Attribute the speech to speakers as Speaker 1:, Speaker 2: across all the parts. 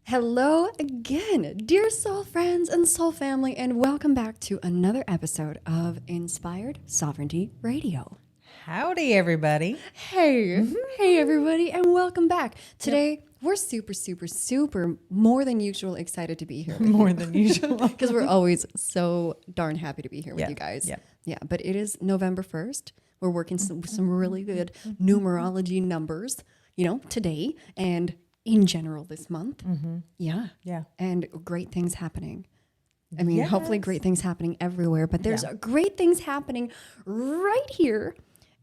Speaker 1: Hello again, dear soul friends and soul family, and welcome back to another episode of Inspired Sovereignty Radio.
Speaker 2: Howdy, everybody.
Speaker 1: Hey everybody, and welcome back. Today, we're super more than usual excited to be here.
Speaker 2: More than usual.
Speaker 1: Because we're always so darn happy to be here with you guys. Yeah, but it is November 1st. We're working some really good numerology numbers, today and in general this month. Yeah. And great things happening. I mean, hopefully great things happening everywhere, but there's great things happening right here.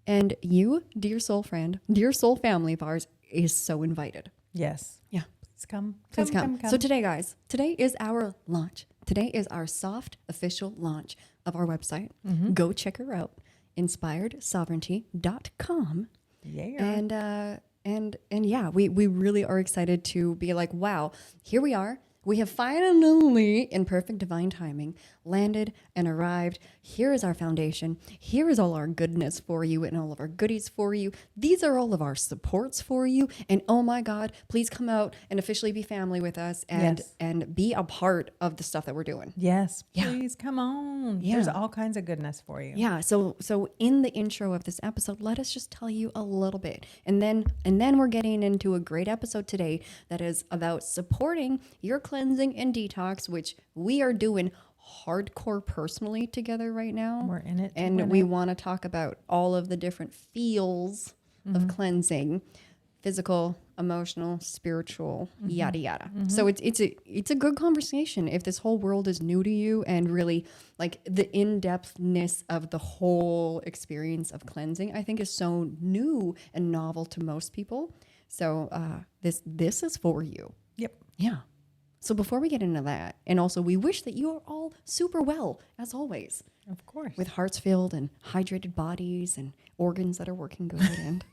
Speaker 1: And you, dear soul friend, dear soul family of ours, is so invited.
Speaker 2: Yes.
Speaker 1: Yeah.
Speaker 2: Please come.
Speaker 1: Please come. So today, guys, today is our launch. Today is our soft official launch of our website. Go check her out, inspiredsovereignty.com.
Speaker 2: Yeah.
Speaker 1: And yeah, we really are excited to be like, wow, here we are. We have finally, in perfect divine timing, landed and arrived. Here is our foundation. Here is all our goodness for you and all of our goodies for you. These are all of our supports for you. And oh my God, please come out and officially be family with us and be a part of the stuff that we're doing.
Speaker 2: Yes, please come on.
Speaker 1: Yeah.
Speaker 2: There's all kinds of goodness for you.
Speaker 1: Yeah. So in the intro of this episode, let us just tell you a little bit. And then we're getting into a great episode today that is about supporting your cleansing and detox, which we are doing hardcore personally together right now.
Speaker 2: We're in it.
Speaker 1: And we want to talk about all of the different feels of cleansing: physical, emotional, spiritual, yada yada. So it's a good conversation if this whole world is new to you and really like the in-depthness of the whole experience of cleansing, I think is so new and novel to most people. So this is for you.
Speaker 2: Yep.
Speaker 1: Yeah. So before we get into that, and also we wish that you are all super well, as always.
Speaker 2: Of course.
Speaker 1: With hearts filled and hydrated bodies and organs that are working good. And,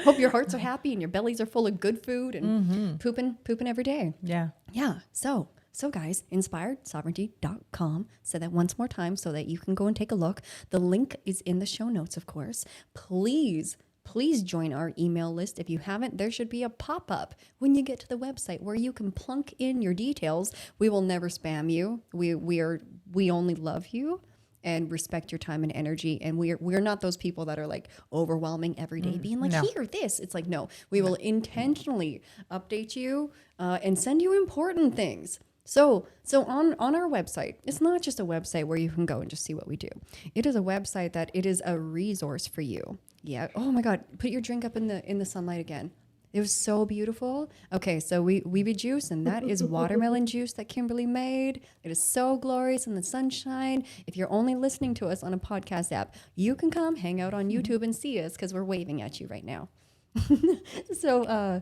Speaker 1: hope your hearts are happy and your bellies are full of good food and pooping every day.
Speaker 2: Yeah.
Speaker 1: Yeah. So guys, inspiredsovereignty.com. Say that once more time so that you can go and take a look. The link is in the show notes, of course. Please join our email list. If you haven't, there should be a pop-up when you get to the website where you can plunk in your details. We will never spam you. We only love you and respect your time and energy. And we're not those people that are like overwhelming every day, being like, here, this. It's like, no, we will intentionally update you and send you important things. So on our website, it's not just a website where you can go and just see what we do. It is a website that it is a resource for you. Yeah. Oh my God. Put your drink up in the sunlight again. It was so beautiful. Okay, so we juice, and that is watermelon juice that Kimberly made. It is so glorious in the sunshine. If you're only listening to us on a podcast app, you can come hang out on YouTube and see us because we're waving at you right now. So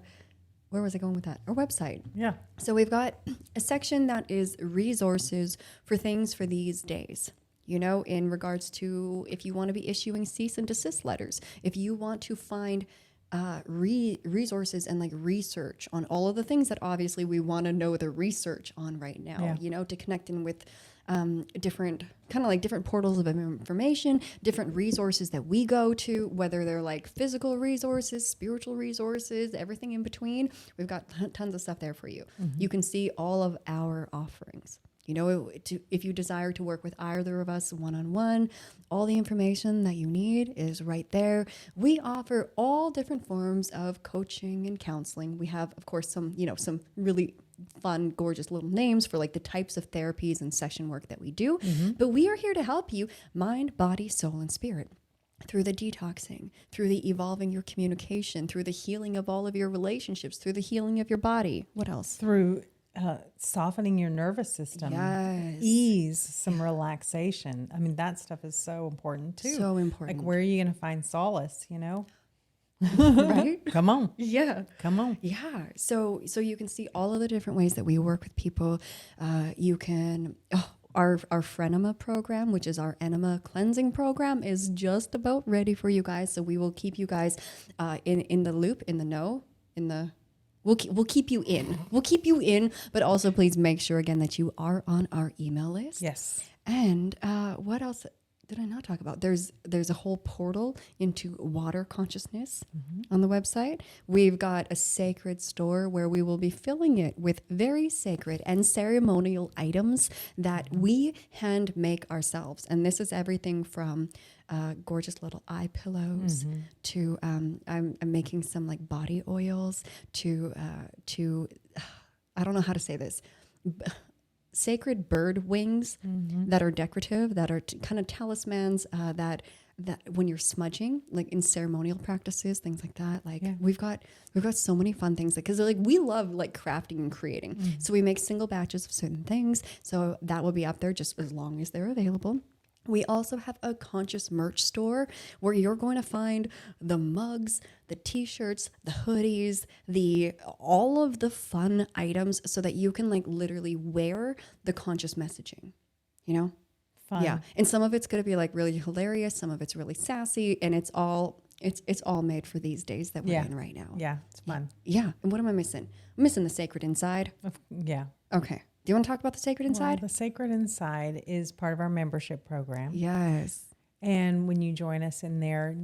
Speaker 1: where was I going with that? Our website.
Speaker 2: Yeah.
Speaker 1: So we've got a section that is resources for things for these days. In regards to if you want to be issuing cease and desist letters, if you want to find resources and like research on all of the things that obviously we want to know the research on right now, to connect in with different portals of information, different resources that we go to, whether they're like physical resources, spiritual resources, everything in between. We've got tons of stuff there for you. You can see all of our offerings. If you desire to work with either of us one-on-one, all the information that you need is right there. We offer all different forms of coaching and counseling. We have, of course, some really fun, gorgeous little names for like the types of therapies and session work that we do. But we are here to help you mind, body, soul, and spirit. Through the detoxing, through the evolving your communication, through the healing of all of your relationships, through the healing of your body. What else?
Speaker 2: Through softening your nervous system, ease, some relaxation. I mean, that stuff is so important too.
Speaker 1: So important.
Speaker 2: Like, where are you going to find solace,
Speaker 1: Right?
Speaker 2: Come on.
Speaker 1: Yeah.
Speaker 2: Come on.
Speaker 1: Yeah. So you can see all of the different ways that we work with people. You can, our Frenema program, which is our enema cleansing program, is just about ready for you guys. So we will keep you guys in the loop, in the know, We'll keep you in. We'll keep you in, but also please make sure again that you are on our email list.
Speaker 2: Yes.
Speaker 1: And what else did I not talk about? There's a whole portal into water consciousness on the website. We've got a sacred store where we will be filling it with very sacred and ceremonial items that we hand make ourselves. And this is everything from gorgeous little eye pillows to I'm making some like body oils to I don't know how to say this. Sacred bird wings that are decorative, that are kind of talismans, that when you're smudging, like in ceremonial practices, things like that. Like we've got so many fun things because like we love like crafting and creating. So we make single batches of certain things. So that will be up there just as long as they're available. We also have a conscious merch store where you're going to find the mugs, the t-shirts, the hoodies, all of the fun items so that you can like literally wear the conscious messaging, you know?
Speaker 2: Fun.
Speaker 1: Yeah. And some of it's going to be like really hilarious. Some of it's really sassy, and it's all made for these days that we're in right now.
Speaker 2: Yeah. It's fun.
Speaker 1: Yeah. And what am I missing? I'm missing the sacred inside.
Speaker 2: Yeah.
Speaker 1: Okay. Do you want to talk about the sacred inside?
Speaker 2: Well, the Sacred Inside is part of our membership program.
Speaker 1: Yes.
Speaker 2: And when you join us in there,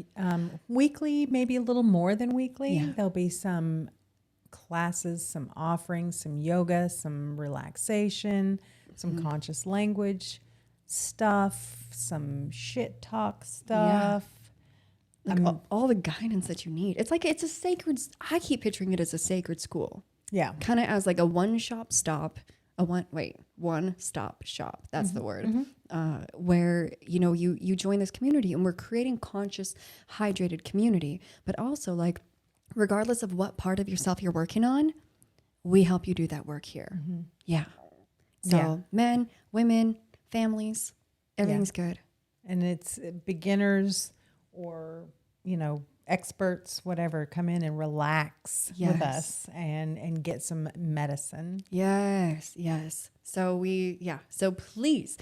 Speaker 2: weekly, maybe a little more than weekly, there'll be some classes, some offerings, some yoga, some relaxation, some conscious language stuff, some shit talk stuff.
Speaker 1: Like all the guidance that you need. It's like it's a sacred. I keep picturing it as a sacred school.
Speaker 2: Yeah.
Speaker 1: Kind of as like a one-stop shop. That's the word. Where, you know, you join this community and we're creating conscious, hydrated community. But also like, regardless of what part of yourself you're working on, we help you do that work here. Yeah. So men, women, families, everything's good.
Speaker 2: And it's beginners or, you know, experts, whatever, come in and relax with us and get some medicine.
Speaker 1: Yes. So so please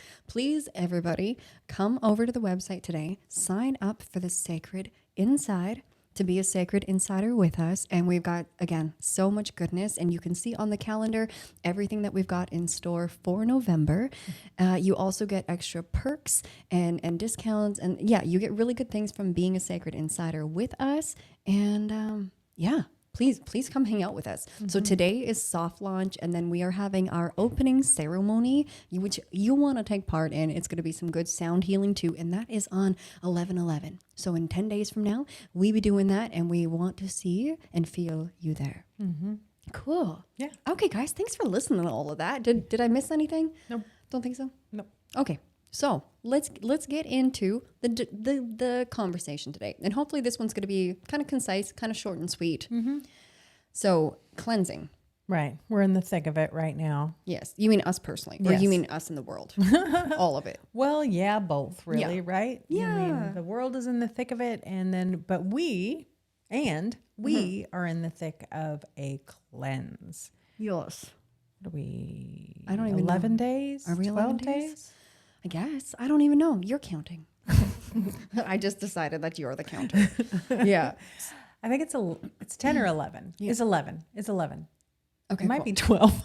Speaker 1: everybody come over to the website today, sign up for the Sacred Inside to be a sacred insider with us. And we've got, again, so much goodness, and you can see on the calendar everything that we've got in store for November. You also get extra perks and discounts, and you get really good things from being a sacred insider with us. And please come hang out with us. So today is soft launch, and then we are having our opening ceremony, which you want to take part in. It's going to be some good sound healing too, and that is on 11/11. So in 10 days from now, we be doing that, and we want to see and feel you there. Cool.
Speaker 2: Yeah.
Speaker 1: Okay, guys, thanks for listening to all of that. Did I miss anything?
Speaker 2: No.
Speaker 1: Don't think so?
Speaker 2: No.
Speaker 1: Okay. So let's get into the conversation today. And hopefully this one's going to be kind of concise, kind of short and sweet. So cleansing.
Speaker 2: Right. We're in the thick of it right now.
Speaker 1: Yes. You mean us personally, or you mean us in the world? All of it.
Speaker 2: Well, yeah, both really, right?
Speaker 1: Yeah.
Speaker 2: I mean, the world is in the thick of it, but we are in the thick of a cleanse.
Speaker 1: Yes.
Speaker 2: What are we?
Speaker 1: I don't even
Speaker 2: 11
Speaker 1: know.
Speaker 2: days?
Speaker 1: Are we
Speaker 2: 12
Speaker 1: 11 days? I guess. I don't even know. You're counting. I just decided that you're the counter. Yeah.
Speaker 2: I think it's 10 or 11. Yeah. It's 11. It's 11.
Speaker 1: Okay.
Speaker 2: It might be 12.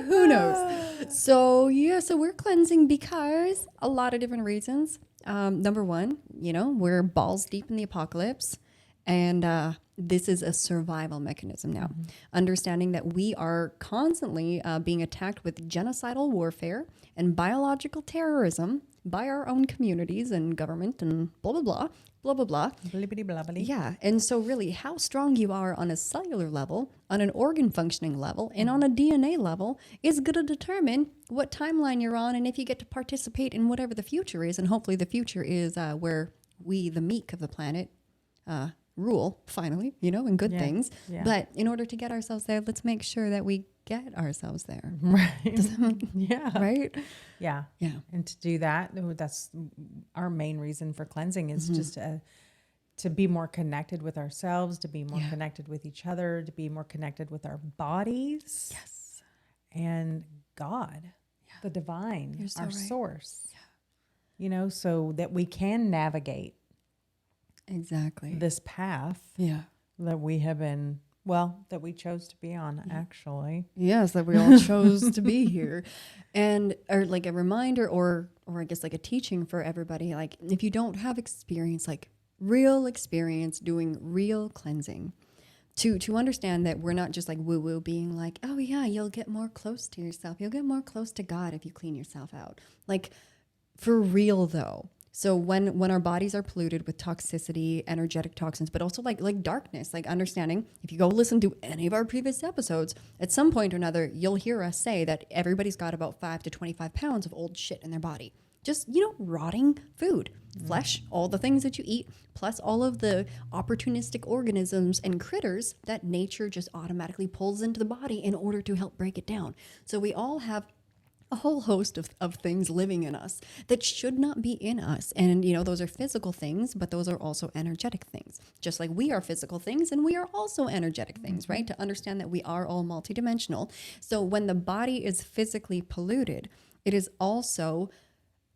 Speaker 1: Who knows? So we're cleansing because a lot of different reasons. Number one, we're balls deep in the apocalypse, and this is a survival mechanism now. Understanding that we are constantly being attacked with genocidal warfare and biological terrorism by our own communities and government and blah, blah, blah, blah, blah, blah.
Speaker 2: Blibbity blabbity.
Speaker 1: Yeah. And so really how strong you are on a cellular level, on an organ functioning level, and on a DNA level is going to determine what timeline you're on and if you get to participate in whatever the future is. And hopefully the future is where we, the meek of the planet, rule finally, and good things. Yeah. But in order to get ourselves there, let's make sure that we get ourselves there.
Speaker 2: Right. Yeah.
Speaker 1: Right?
Speaker 2: Yeah.
Speaker 1: Yeah.
Speaker 2: And to do that, that's our main reason for cleansing is just to be more connected with ourselves, to be more connected with each other, to be more connected with our bodies.
Speaker 1: Yes.
Speaker 2: And God, the divine,
Speaker 1: so
Speaker 2: our
Speaker 1: right.
Speaker 2: source. Yeah. So that we can navigate
Speaker 1: exactly
Speaker 2: this path that we have been, that we chose to be on, actually.
Speaker 1: Yes, that we all chose to be here. And or like a reminder or or I guess like a teaching for everybody. Like if you don't have experience, like real experience doing real cleansing, to understand that we're not just like woo woo being like, oh yeah, you'll get more close to yourself. You'll get more close to God if you clean yourself out. Like for real though. So when our bodies are polluted with toxicity, energetic toxins, but also like darkness, like understanding, if you go listen to any of our previous episodes, at some point or another, you'll hear us say that everybody's got about 5 to 25 pounds of old shit in their body. Just, rotting food, flesh, all the things that you eat, plus all of the opportunistic organisms and critters that nature just automatically pulls into the body in order to help break it down. So we all have a whole host of things living in us that should not be in us. And, those are physical things, but those are also energetic things. Just like we are physical things and we are also energetic things, right? To understand that we are all multidimensional. So when the body is physically polluted, it is also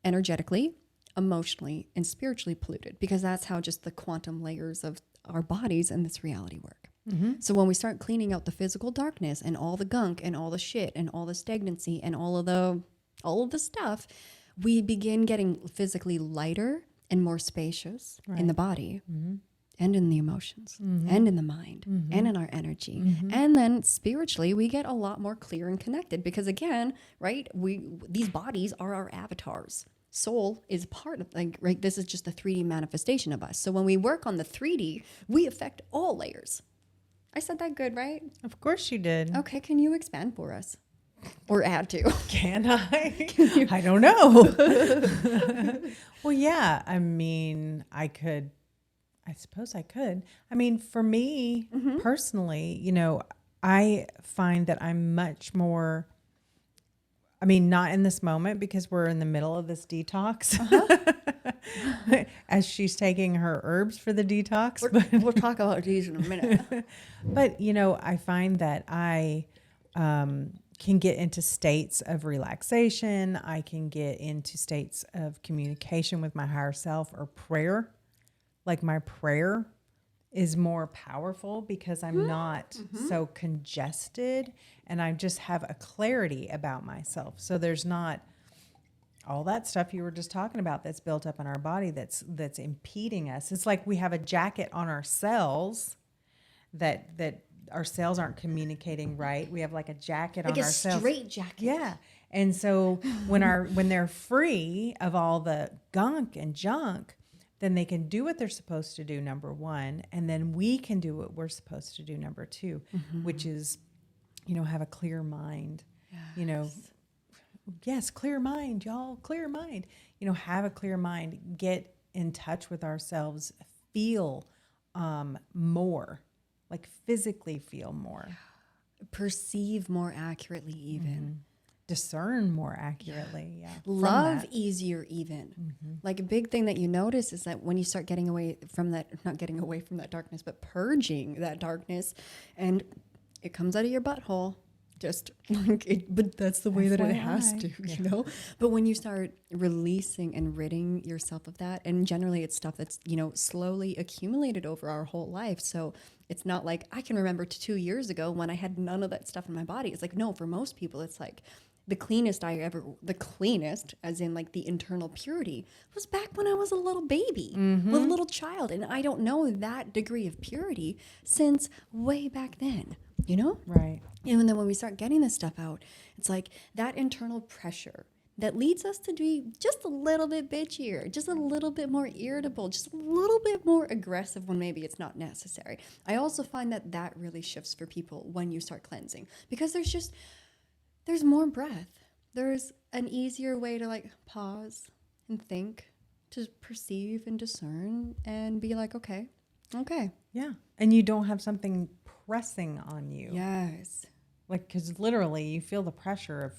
Speaker 1: energetically, emotionally, and spiritually polluted, because that's how just the quantum layers of our bodies and this reality work. So when we start cleaning out the physical darkness and all the gunk and all the shit and all the stagnancy and all of the stuff, we begin getting physically lighter and more spacious in the body and in the emotions and in the mind and in our energy. And then spiritually, we get a lot more clear and connected because again, right, these bodies are our avatars. Soul is part of, right, this is just the 3D manifestation of us. So when we work on the 3D, we affect all layers. I said that good, right?
Speaker 2: Of course you did.
Speaker 1: Okay, can you expand for us? Or add to?
Speaker 2: Can I? I don't know. Well, yeah, I mean, I suppose I could. I mean, for me personally, I find that I'm much more, not in this moment because we're in the middle of this detox. As she's taking her herbs for the detox.
Speaker 1: We'll talk about these in a minute.
Speaker 2: But, I find that I can get into states of relaxation. I can get into states of communication with my higher self or prayer. Like my prayer is more powerful because I'm not so congested and I just have a clarity about myself. So there's not all that stuff you were just talking about that's built up in our body that's impeding us. It's like we have a jacket on our cells that our cells aren't communicating right. We have like a jacket on our cells.
Speaker 1: Like a straight jacket.
Speaker 2: Yeah. And so when they're free of all the gunk and junk, then they can do what they're supposed to do, number one, and then we can do what we're supposed to do, number two, which is, have a clear mind. Yes, clear mind, y'all, clear mind. Have a clear mind, get in touch with ourselves, feel more, like physically feel more.
Speaker 1: Perceive more accurately even.
Speaker 2: Discern more accurately. Yeah.
Speaker 1: Love easier even. Like a big thing that you notice is that when you start getting away from that, not getting away from that darkness, but purging that darkness, and it comes out of your butthole. Just like it, but that's the way that it has to, But when you start releasing and ridding yourself of that, and generally it's stuff that's, slowly accumulated over our whole life. So it's not like I can remember 2 years ago when I had none of that stuff in my body. It's like, no, for most people, it's like the cleanest as in like the internal purity was back when I was a little baby, with a little child. And I don't know that degree of purity since way back then,
Speaker 2: Right.
Speaker 1: And then when we start getting this stuff out, it's like that internal pressure that leads us to be just a little bit bitchier, just a little bit more irritable, just a little bit more aggressive when maybe it's not necessary. I also find that really shifts for people when you start cleansing because there's more breath. There's an easier way to like pause and think, to perceive and discern and be like, okay.
Speaker 2: Yeah. And you don't have something pressing on you.
Speaker 1: Yes.
Speaker 2: Like, because literally you feel the pressure of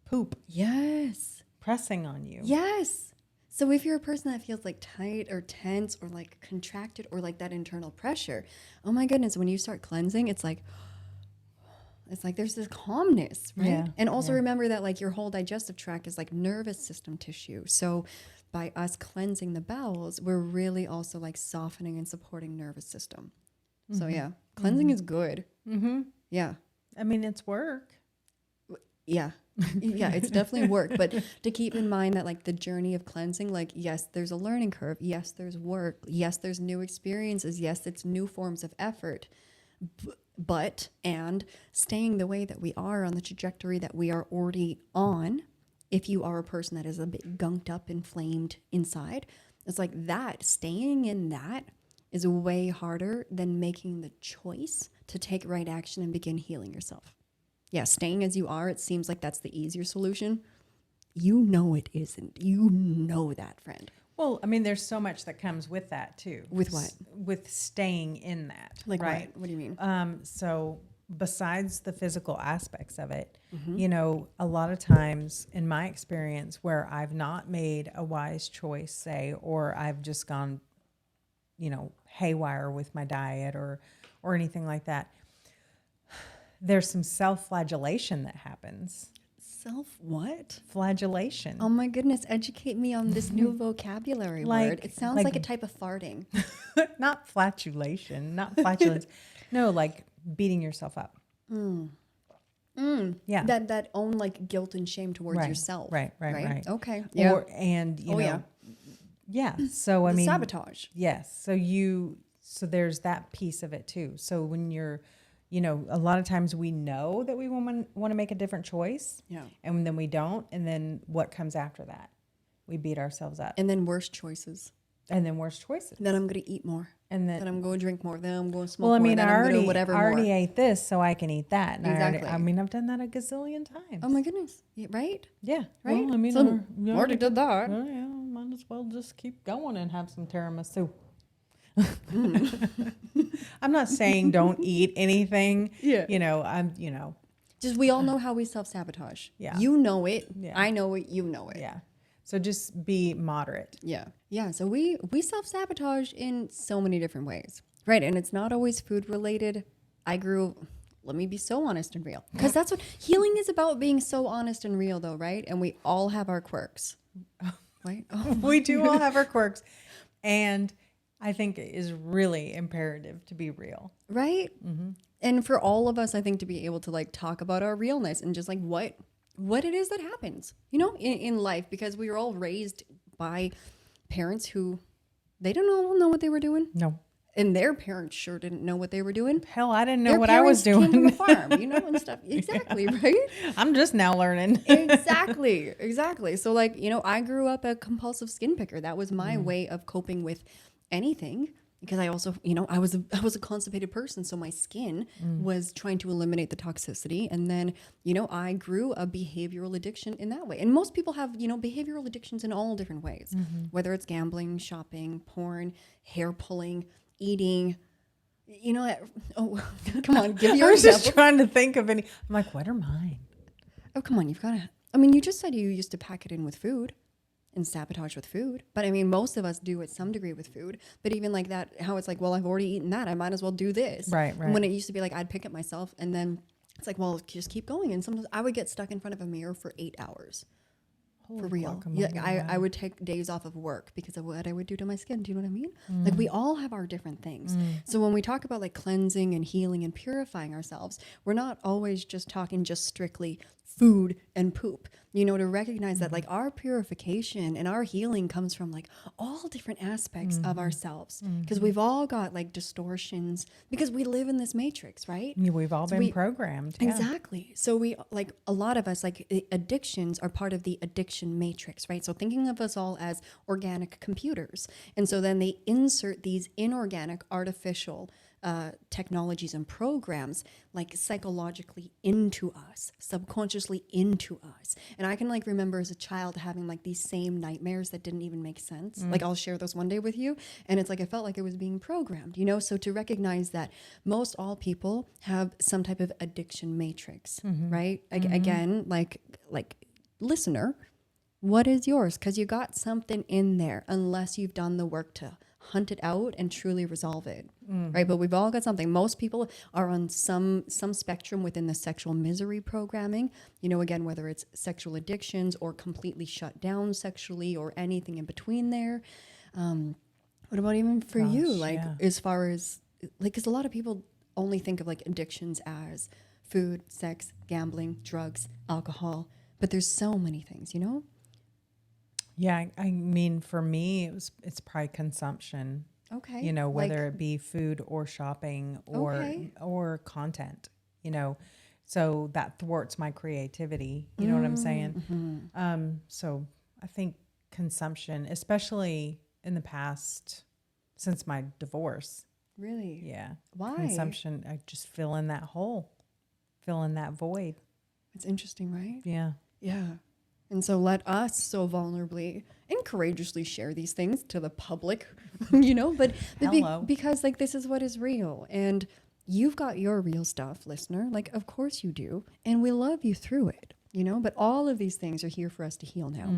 Speaker 2: poop.
Speaker 1: Yes.
Speaker 2: Pressing on you.
Speaker 1: Yes. So if you're a person that feels like tight or tense or like contracted or like that internal pressure, oh my goodness, when you start cleansing, it's like there's this calmness, right?
Speaker 2: Yeah.
Speaker 1: And also remember that like your whole digestive tract is like nervous system tissue. So by us cleansing the bowels, we're really also like softening and supporting nervous system. So yeah, cleansing is good. Yeah.
Speaker 2: I mean, it's work.
Speaker 1: Yeah. Yeah, it's definitely work. But to keep in mind that like the journey of cleansing, like, yes, there's a learning curve. Yes, there's work. Yes, there's new experiences. Yes, it's new forms of effort. And staying the way that we are on the trajectory that we are already on, if you are a person that is a bit gunked up, inflamed inside, it's like that, staying in that is way harder than making the choice to take right action and begin healing yourself. Yeah, staying as you are, it seems like that's the easier solution. You know it isn't. You know that, friend.
Speaker 2: Well, I mean, there's so much that comes with that too.
Speaker 1: With what?
Speaker 2: With staying in that.
Speaker 1: Like
Speaker 2: right?
Speaker 1: what? What do you mean?
Speaker 2: So besides the physical aspects of it, you know, a lot of times in my experience where I've not made a wise choice, say, or I've just gone, you know, haywire with my diet or anything like that, there's some self-flagellation that happens.
Speaker 1: Self what?
Speaker 2: Flagellation.
Speaker 1: Oh my goodness, educate me on this new vocabulary word. It sounds like a type of farting.
Speaker 2: Not flatulation, not flatulence. No, like beating yourself up. Yeah.
Speaker 1: That own like guilt and shame towards yourself.
Speaker 2: Right.
Speaker 1: Okay. Yeah.
Speaker 2: Or, and you know, yeah. So I mean,
Speaker 1: sabotage.
Speaker 2: Yes. So there's that piece of it too. So when you're, you know, a lot of times we know that we want to make a different choice.
Speaker 1: Yeah.
Speaker 2: And then we don't. And then what comes after that? We beat ourselves up.
Speaker 1: And then worse choices.
Speaker 2: And then worse choices.
Speaker 1: Then I'm going to eat more.
Speaker 2: And
Speaker 1: then I'm going to drink more. Then I'm going to smoke
Speaker 2: more. Well, I mean,
Speaker 1: more.
Speaker 2: I already ate this, so I can eat that. And
Speaker 1: exactly.
Speaker 2: I've done that a gazillion times.
Speaker 1: Oh my goodness. Yeah, right?
Speaker 2: Yeah.
Speaker 1: Right?
Speaker 2: Well, I mean,
Speaker 1: so already did that.
Speaker 2: Well, yeah, might as well just keep going and have some tiramisu. I'm not saying don't eat anything.
Speaker 1: Yeah.
Speaker 2: You know,
Speaker 1: just we all know how we self-sabotage.
Speaker 2: Yeah.
Speaker 1: You know it.
Speaker 2: Yeah.
Speaker 1: I know it. You know it.
Speaker 2: Yeah. So just be moderate.
Speaker 1: Yeah. Yeah. So we self-sabotage in so many different ways. Right. And it's not always food related. Let me be so honest and real. Because that's what healing is about, being so honest and real though, right? And we all have our quirks. Right? Oh,
Speaker 2: we do all have our quirks. And I think it is really imperative to be real.
Speaker 1: Right? Mm-hmm. And for all of us, I think to be able to like talk about our realness and just like what it is that happens, you know, in life, because we were all raised by parents who they don't all know what they were doing.
Speaker 2: No.
Speaker 1: And their parents sure didn't know what they were doing.
Speaker 2: Hell, I didn't know what I was doing.
Speaker 1: Came from a farm, you know, and stuff. Exactly, right?
Speaker 2: I'm just now learning.
Speaker 1: Exactly. So like, you know, I grew up a compulsive skin picker. That was my way of coping with anything, because I also, you know, I was a constipated person, so my skin was trying to eliminate the toxicity. And then, you know, I grew a behavioral addiction in that way. And most people have, you know, behavioral addictions in all different ways, whether it's gambling, shopping, porn, hair pulling, eating, you know. Oh, come on, give your
Speaker 2: I was
Speaker 1: example.
Speaker 2: just trying to think of any. I'm like, what are mine?
Speaker 1: Oh, come on, you've got to. I mean, you just said you used to pack it in with food and sabotage with food. But I mean, most of us do at some degree with food. But even like that, how it's like, well, I've already eaten that, I might as well do this.
Speaker 2: Right.
Speaker 1: When it used to be like, I'd pick it myself, and then it's like, well, just keep going. And sometimes I would get stuck in front of a mirror for 8 hours. For real. Yeah, I would take days off of work because of what I would do to my skin. Do you know what I mean? Like we all have our different things. So when we talk about like cleansing and healing and purifying ourselves, we're not always just talking just strictly food and poop, you know, to recognize that like our purification and our healing comes from like all different aspects of ourselves, because we've all got like distortions because we live in this matrix, right?
Speaker 2: Yeah, we've all been programmed. Yeah.
Speaker 1: Exactly. So we, like a lot of us, like addictions are part of the addiction matrix, right? So thinking of us all as organic computers. And so then they insert these inorganic, artificial technologies and programs like psychologically into us, subconsciously into us. And I can like remember as a child having like these same nightmares that didn't even make sense. Like I'll share those one day with you, and it's like I felt like it was being programmed, you know? So to recognize that most all people have some type of addiction matrix, right? Again, like listener, what is yours? Because you got something in there, unless you've done the work to hunt it out and truly resolve it, right? But we've all got something. Most people are on some spectrum within the sexual misery programming, you know, again, whether it's sexual addictions or completely shut down sexually or anything in between there. What about even for you? Like as far as like, because a lot of people only think of like addictions as food, sex, gambling, drugs, alcohol. But there's so many things, you know?
Speaker 2: Yeah, I mean, for me, it's probably consumption.
Speaker 1: Okay.
Speaker 2: You know, whether it be food or shopping
Speaker 1: Okay.
Speaker 2: or content. You know, so that thwarts my creativity. You know what I'm saying? So I think consumption, especially in the past, since my divorce.
Speaker 1: Really?
Speaker 2: Yeah.
Speaker 1: Why?
Speaker 2: Consumption. I just fill in that hole, fill in that void.
Speaker 1: It's interesting, right?
Speaker 2: Yeah.
Speaker 1: Yeah. And so let us so vulnerably and courageously share these things to the public, you know, but
Speaker 2: Hello.
Speaker 1: because like this is what is real, and you've got your real stuff, listener. Like, of course you do. And we love you through it, you know, but all of these things are here for us to heal now.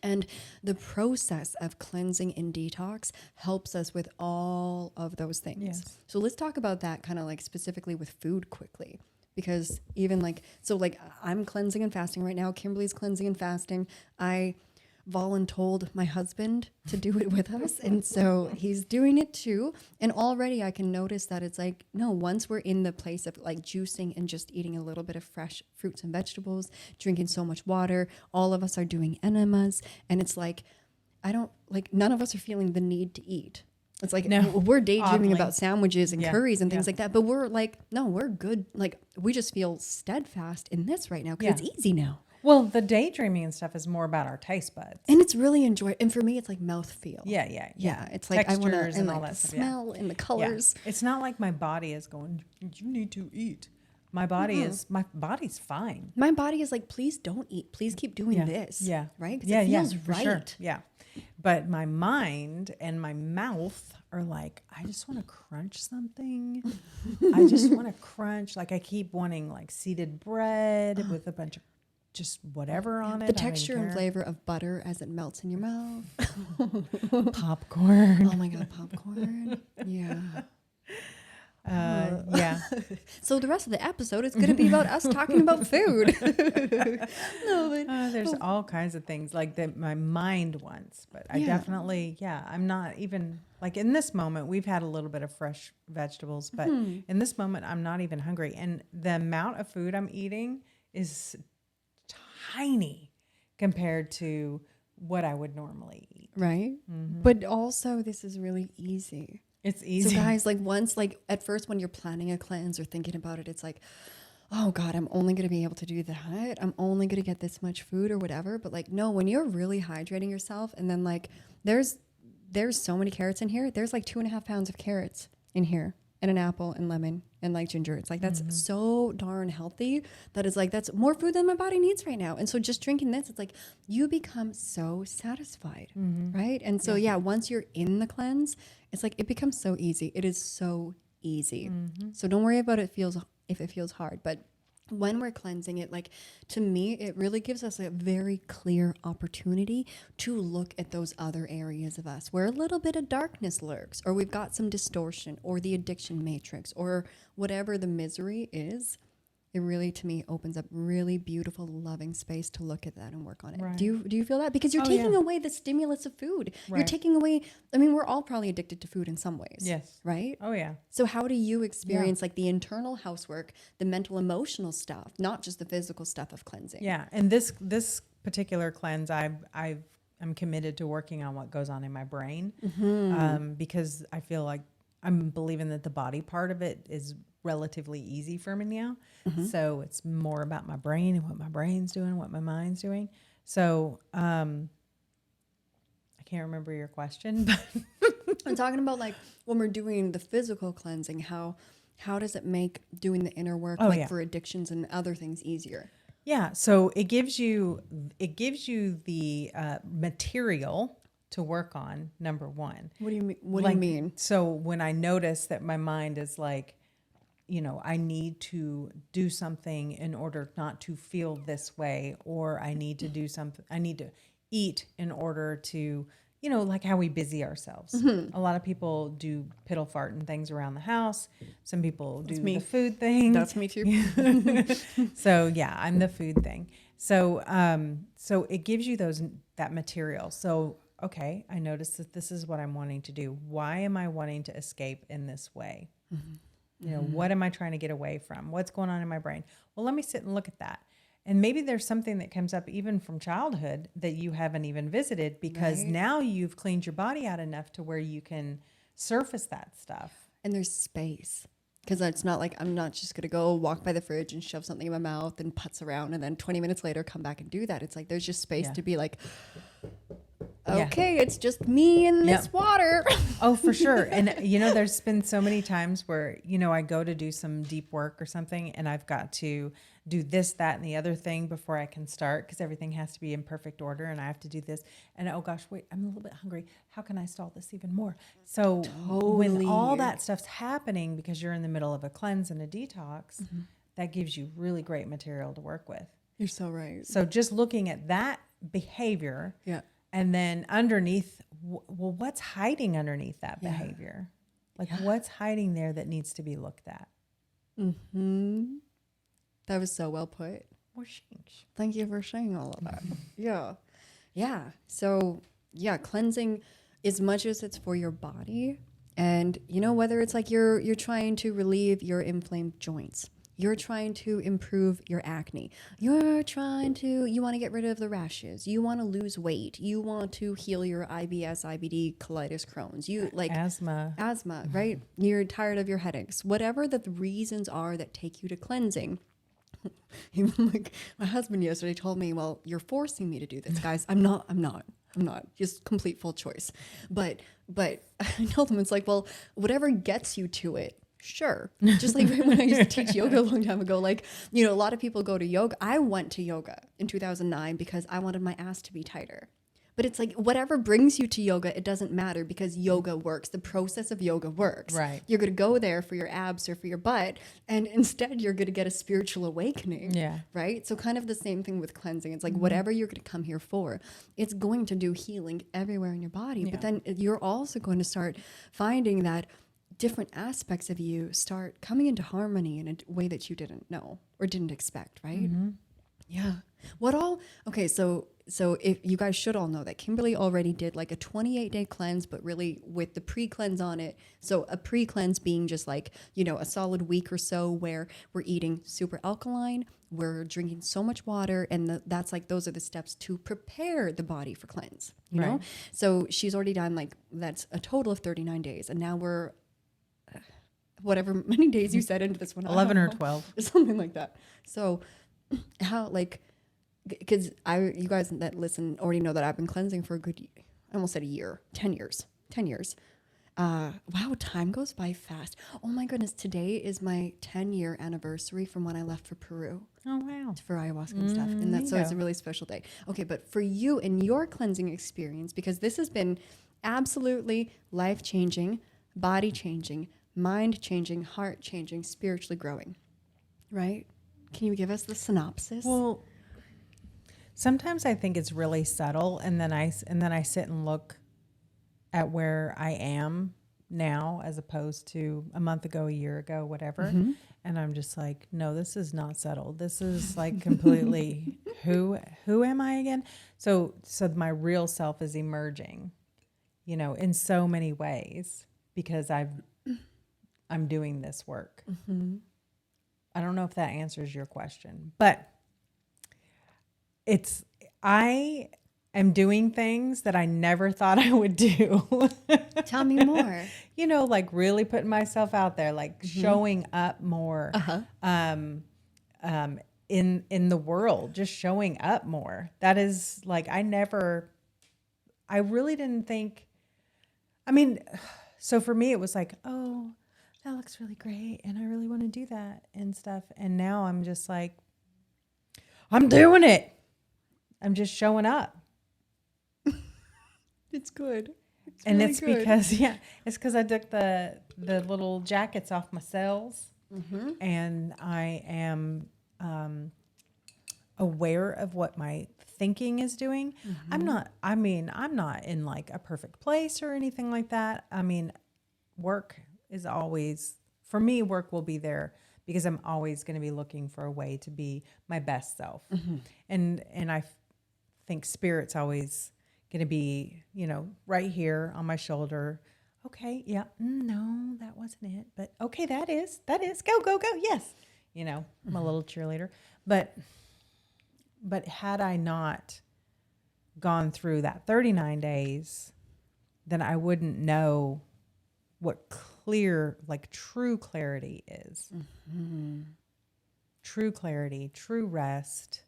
Speaker 1: And the process of cleansing and detox helps us with all of those things.
Speaker 2: Yes.
Speaker 1: So let's talk about that kind of like specifically with food quickly. Because even like, so like I'm cleansing and fasting right now. Kimberly's cleansing and fasting. I voluntold my husband to do it with us. And so he's doing it too. And already I can notice that it's like, no, once we're in the place of like juicing and just eating a little bit of fresh fruits and vegetables, drinking so much water, all of us are doing enemas. And it's like, none of us are feeling the need to eat. It's like,
Speaker 2: No,
Speaker 1: we're daydreaming
Speaker 2: oddly.
Speaker 1: about sandwiches and
Speaker 2: Yeah,
Speaker 1: curries and things
Speaker 2: yeah.
Speaker 1: like that. But we're like, no, we're good. Like, we just feel steadfast in this right now because
Speaker 2: Yeah.
Speaker 1: it's easy now.
Speaker 2: Well, the daydreaming and stuff is more about our taste buds.
Speaker 1: And it's really enjoy. And for me, it's like mouthfeel.
Speaker 2: Yeah.
Speaker 1: It's like I want to,
Speaker 2: Textures
Speaker 1: and
Speaker 2: and
Speaker 1: like
Speaker 2: all
Speaker 1: the
Speaker 2: that stuff, yeah.
Speaker 1: smell and the
Speaker 2: Yeah.
Speaker 1: colors.
Speaker 2: It's not like my body is going, you need to eat. My body's fine.
Speaker 1: My body is like, please don't eat. Please keep doing this.
Speaker 2: Yeah.
Speaker 1: Right? Because
Speaker 2: Yeah,
Speaker 1: it feels
Speaker 2: for
Speaker 1: right.
Speaker 2: sure. Yeah. But my mind and my mouth are like, I just want to crunch something. I just want to crunch. Like I keep wanting like seeded bread with a bunch of just whatever on it.
Speaker 1: The texture and flavor of butter as it melts in your mouth.
Speaker 2: Popcorn.
Speaker 1: Oh my God, popcorn. Yeah.
Speaker 2: Yeah.
Speaker 1: So the rest of the episode is going to be about us talking about food. No, but
Speaker 2: There's all kinds of things like that my mind wants, but I
Speaker 1: Yeah.
Speaker 2: definitely, I'm not even like in this moment, we've had a little bit of fresh vegetables, but in this moment, I'm not even hungry. And the amount of food I'm eating is tiny compared to what I would normally eat.
Speaker 1: right. But also, this is really easy.
Speaker 2: It's easy.
Speaker 1: So guys, like once, like at first when you're planning a cleanse or thinking about it, it's like, oh God, I'm only going to be able to do that. I'm only going to get this much food or whatever. But like, no, when you're really hydrating yourself and then like, there's so many carrots in here. There's like 2.5 pounds of carrots in here and an apple and lemon and like ginger. It's like, that's so darn healthy. That is like, that's more food than my body needs right now. And so just drinking this, it's like you become so satisfied. Right. And so, yeah, once you're in the cleanse, it's like, it becomes so easy. It is so easy. So don't worry about if it feels hard, but when we're cleansing it, like to me, it really gives us a very clear opportunity to look at those other areas of us where a little bit of darkness lurks, or we've got some distortion, or the addiction matrix, or whatever the misery is. It really, to me, opens up really beautiful, loving space to look at that and work on it.
Speaker 2: Right.
Speaker 1: Do you feel that? Because you're
Speaker 2: Oh,
Speaker 1: taking
Speaker 2: yeah.
Speaker 1: away the stimulus of food. You're
Speaker 2: Right.
Speaker 1: taking away, I mean, we're all probably addicted to food in some ways.
Speaker 2: Yes.
Speaker 1: Right?
Speaker 2: Oh yeah.
Speaker 1: So how do you experience like the internal housework, the mental, emotional stuff, not just the physical stuff of cleansing?
Speaker 2: Yeah. And this particular cleanse, I'm committed to working on what goes on in my brain, because I feel like I'm believing that the body part of it is relatively easy for me now. So it's more about my brain and what my brain's doing, what my mind's doing. So I can't remember your question, but
Speaker 1: I'm talking about like when we're doing the physical cleansing, how does it make doing the inner work for addictions and other things easier?
Speaker 2: yeah. So it gives you the material to work on, number one.
Speaker 1: What do you mean? What do you mean?
Speaker 2: So when I notice that my mind is like, I need to do something in order not to feel this way, or I need to do something, I need to eat in order to, like how we busy ourselves. A lot of people do piddle fart and things around the house. Some people do the food thing.
Speaker 1: That's me too.
Speaker 2: So yeah, I'm the food thing. So so it gives you that material. So okay, I noticed that this is what I'm wanting to do. Why am I wanting to escape in this way? You know, what am I trying to get away from? What's going on in my brain? Well, let me sit and look at that. And maybe there's something that comes up even from childhood that you haven't even visited, because now you've cleaned your body out enough to where you can surface that stuff.
Speaker 1: And there's space. Because it's not like I'm not just going to go walk by the fridge and shove something in my mouth and putz around and then 20 minutes later come back and do that. It's like there's just space to be like, okay, it's just me and this water.
Speaker 2: Oh, for sure. And, you know, there's been so many times where, you know, I go to do some deep work or something and I've got to do this, that, and the other thing before I can start, because everything has to be in perfect order and I have to do this. And oh gosh, wait, I'm a little bit hungry. How can I stall this even more? So when all that stuff's happening because you're in the middle of a cleanse and a detox, that gives you really great material to work with.
Speaker 1: You're so right.
Speaker 2: So just looking at that behavior. And then underneath, well, what's hiding underneath that behavior? Like what's hiding there that needs to be looked at?
Speaker 1: That was so well put.
Speaker 2: Well, thanks.
Speaker 1: Thank you for saying all of that. Yeah. So cleansing, as much as it's for your body, and you know, whether it's like you're trying to relieve your inflamed joints, you're trying to improve your acne, you want to get rid of the rashes, you want to lose weight, you want to heal your IBS, IBD, colitis, Crohn's, you like asthma, right? You're tired of your headaches, whatever the reasons are that take you to cleansing. Even like my husband yesterday told me, well, you're forcing me to do this, guys. I'm not. Just complete full choice. But I told him, it's like, well, whatever gets you to it. Sure. Just like when I used to teach yoga a long time ago, like, you know, a lot of people go to yoga. I went to yoga in 2009 because I wanted my ass to be tighter. But it's like, whatever brings you to yoga, it doesn't matter, because yoga works. The process of yoga works.
Speaker 2: Right.
Speaker 1: You're going to go there for your abs or for your butt, and instead you're going to get a spiritual awakening.
Speaker 2: Yeah.
Speaker 1: Right? So kind of the same thing with cleansing. It's like whatever you're going to come here for, it's going to do healing everywhere in your body. But then you're also going to start finding that different aspects of you start coming into harmony in a way that you didn't know or didn't expect, right? Yeah. Okay, so if you guys should all know that Kimberly already did like a 28-day cleanse, but really with the pre-cleanse on it. So a pre-cleanse being just like, you know, a solid week or so where we're eating super alkaline, we're drinking so much water, and that's like, those are the steps to prepare the body for cleanse, you know? So she's already done like, that's a total of 39 days. And now we're, whatever many days you said into this one.
Speaker 2: 11 or 12.
Speaker 1: Something like that. So how, like, because you guys that listen already know that I've been cleansing for I almost said a year, 10 years. Wow, time goes by fast. Oh my goodness, today is my 10-year anniversary from when I left for Peru.
Speaker 2: Oh, wow.
Speaker 1: For ayahuasca and stuff. And that's, so it's a really special day. Okay, but for you and your cleansing experience, because this has been absolutely life-changing, body-changing, mind-changing, heart-changing, spiritually growing, right? Can you give us the synopsis?
Speaker 2: Well, sometimes I think it's really subtle, and then I sit and look at where I am now as opposed to a month ago, a year ago, whatever. And I'm just like, no, this is not subtle. This is like completely who am I again? So my real self is emerging, you know, in so many ways, because I'm doing this work. I don't know if that answers your question, but I am doing things that I never thought I would do.
Speaker 1: Tell me more.
Speaker 2: You know, like really putting myself out there, like showing up more in the world, just showing up more. That is like, I really didn't think, I mean, so for me, it was like, oh, that looks really great, and I really want to do that and stuff. And now I'm just like, I'm doing it. I'm just showing up.
Speaker 1: It's good.
Speaker 2: And really it's good. It's because I took the little jackets off my cells, and I am aware of what my thinking is doing. I'm not in like a perfect place or anything like that. I mean, work is always, for me, work will be there because I'm always going to be looking for a way to be my best self. And I think spirit's always going to be, you know, right here on my shoulder, okay, yeah, no, that wasn't it. But okay, that is, go, go, go. Yes. You know, I'm a little cheerleader, but had I not gone through that 39 days, then I wouldn't know what clear, like true clarity is.
Speaker 1: Mm-hmm.
Speaker 2: True clarity, true rest.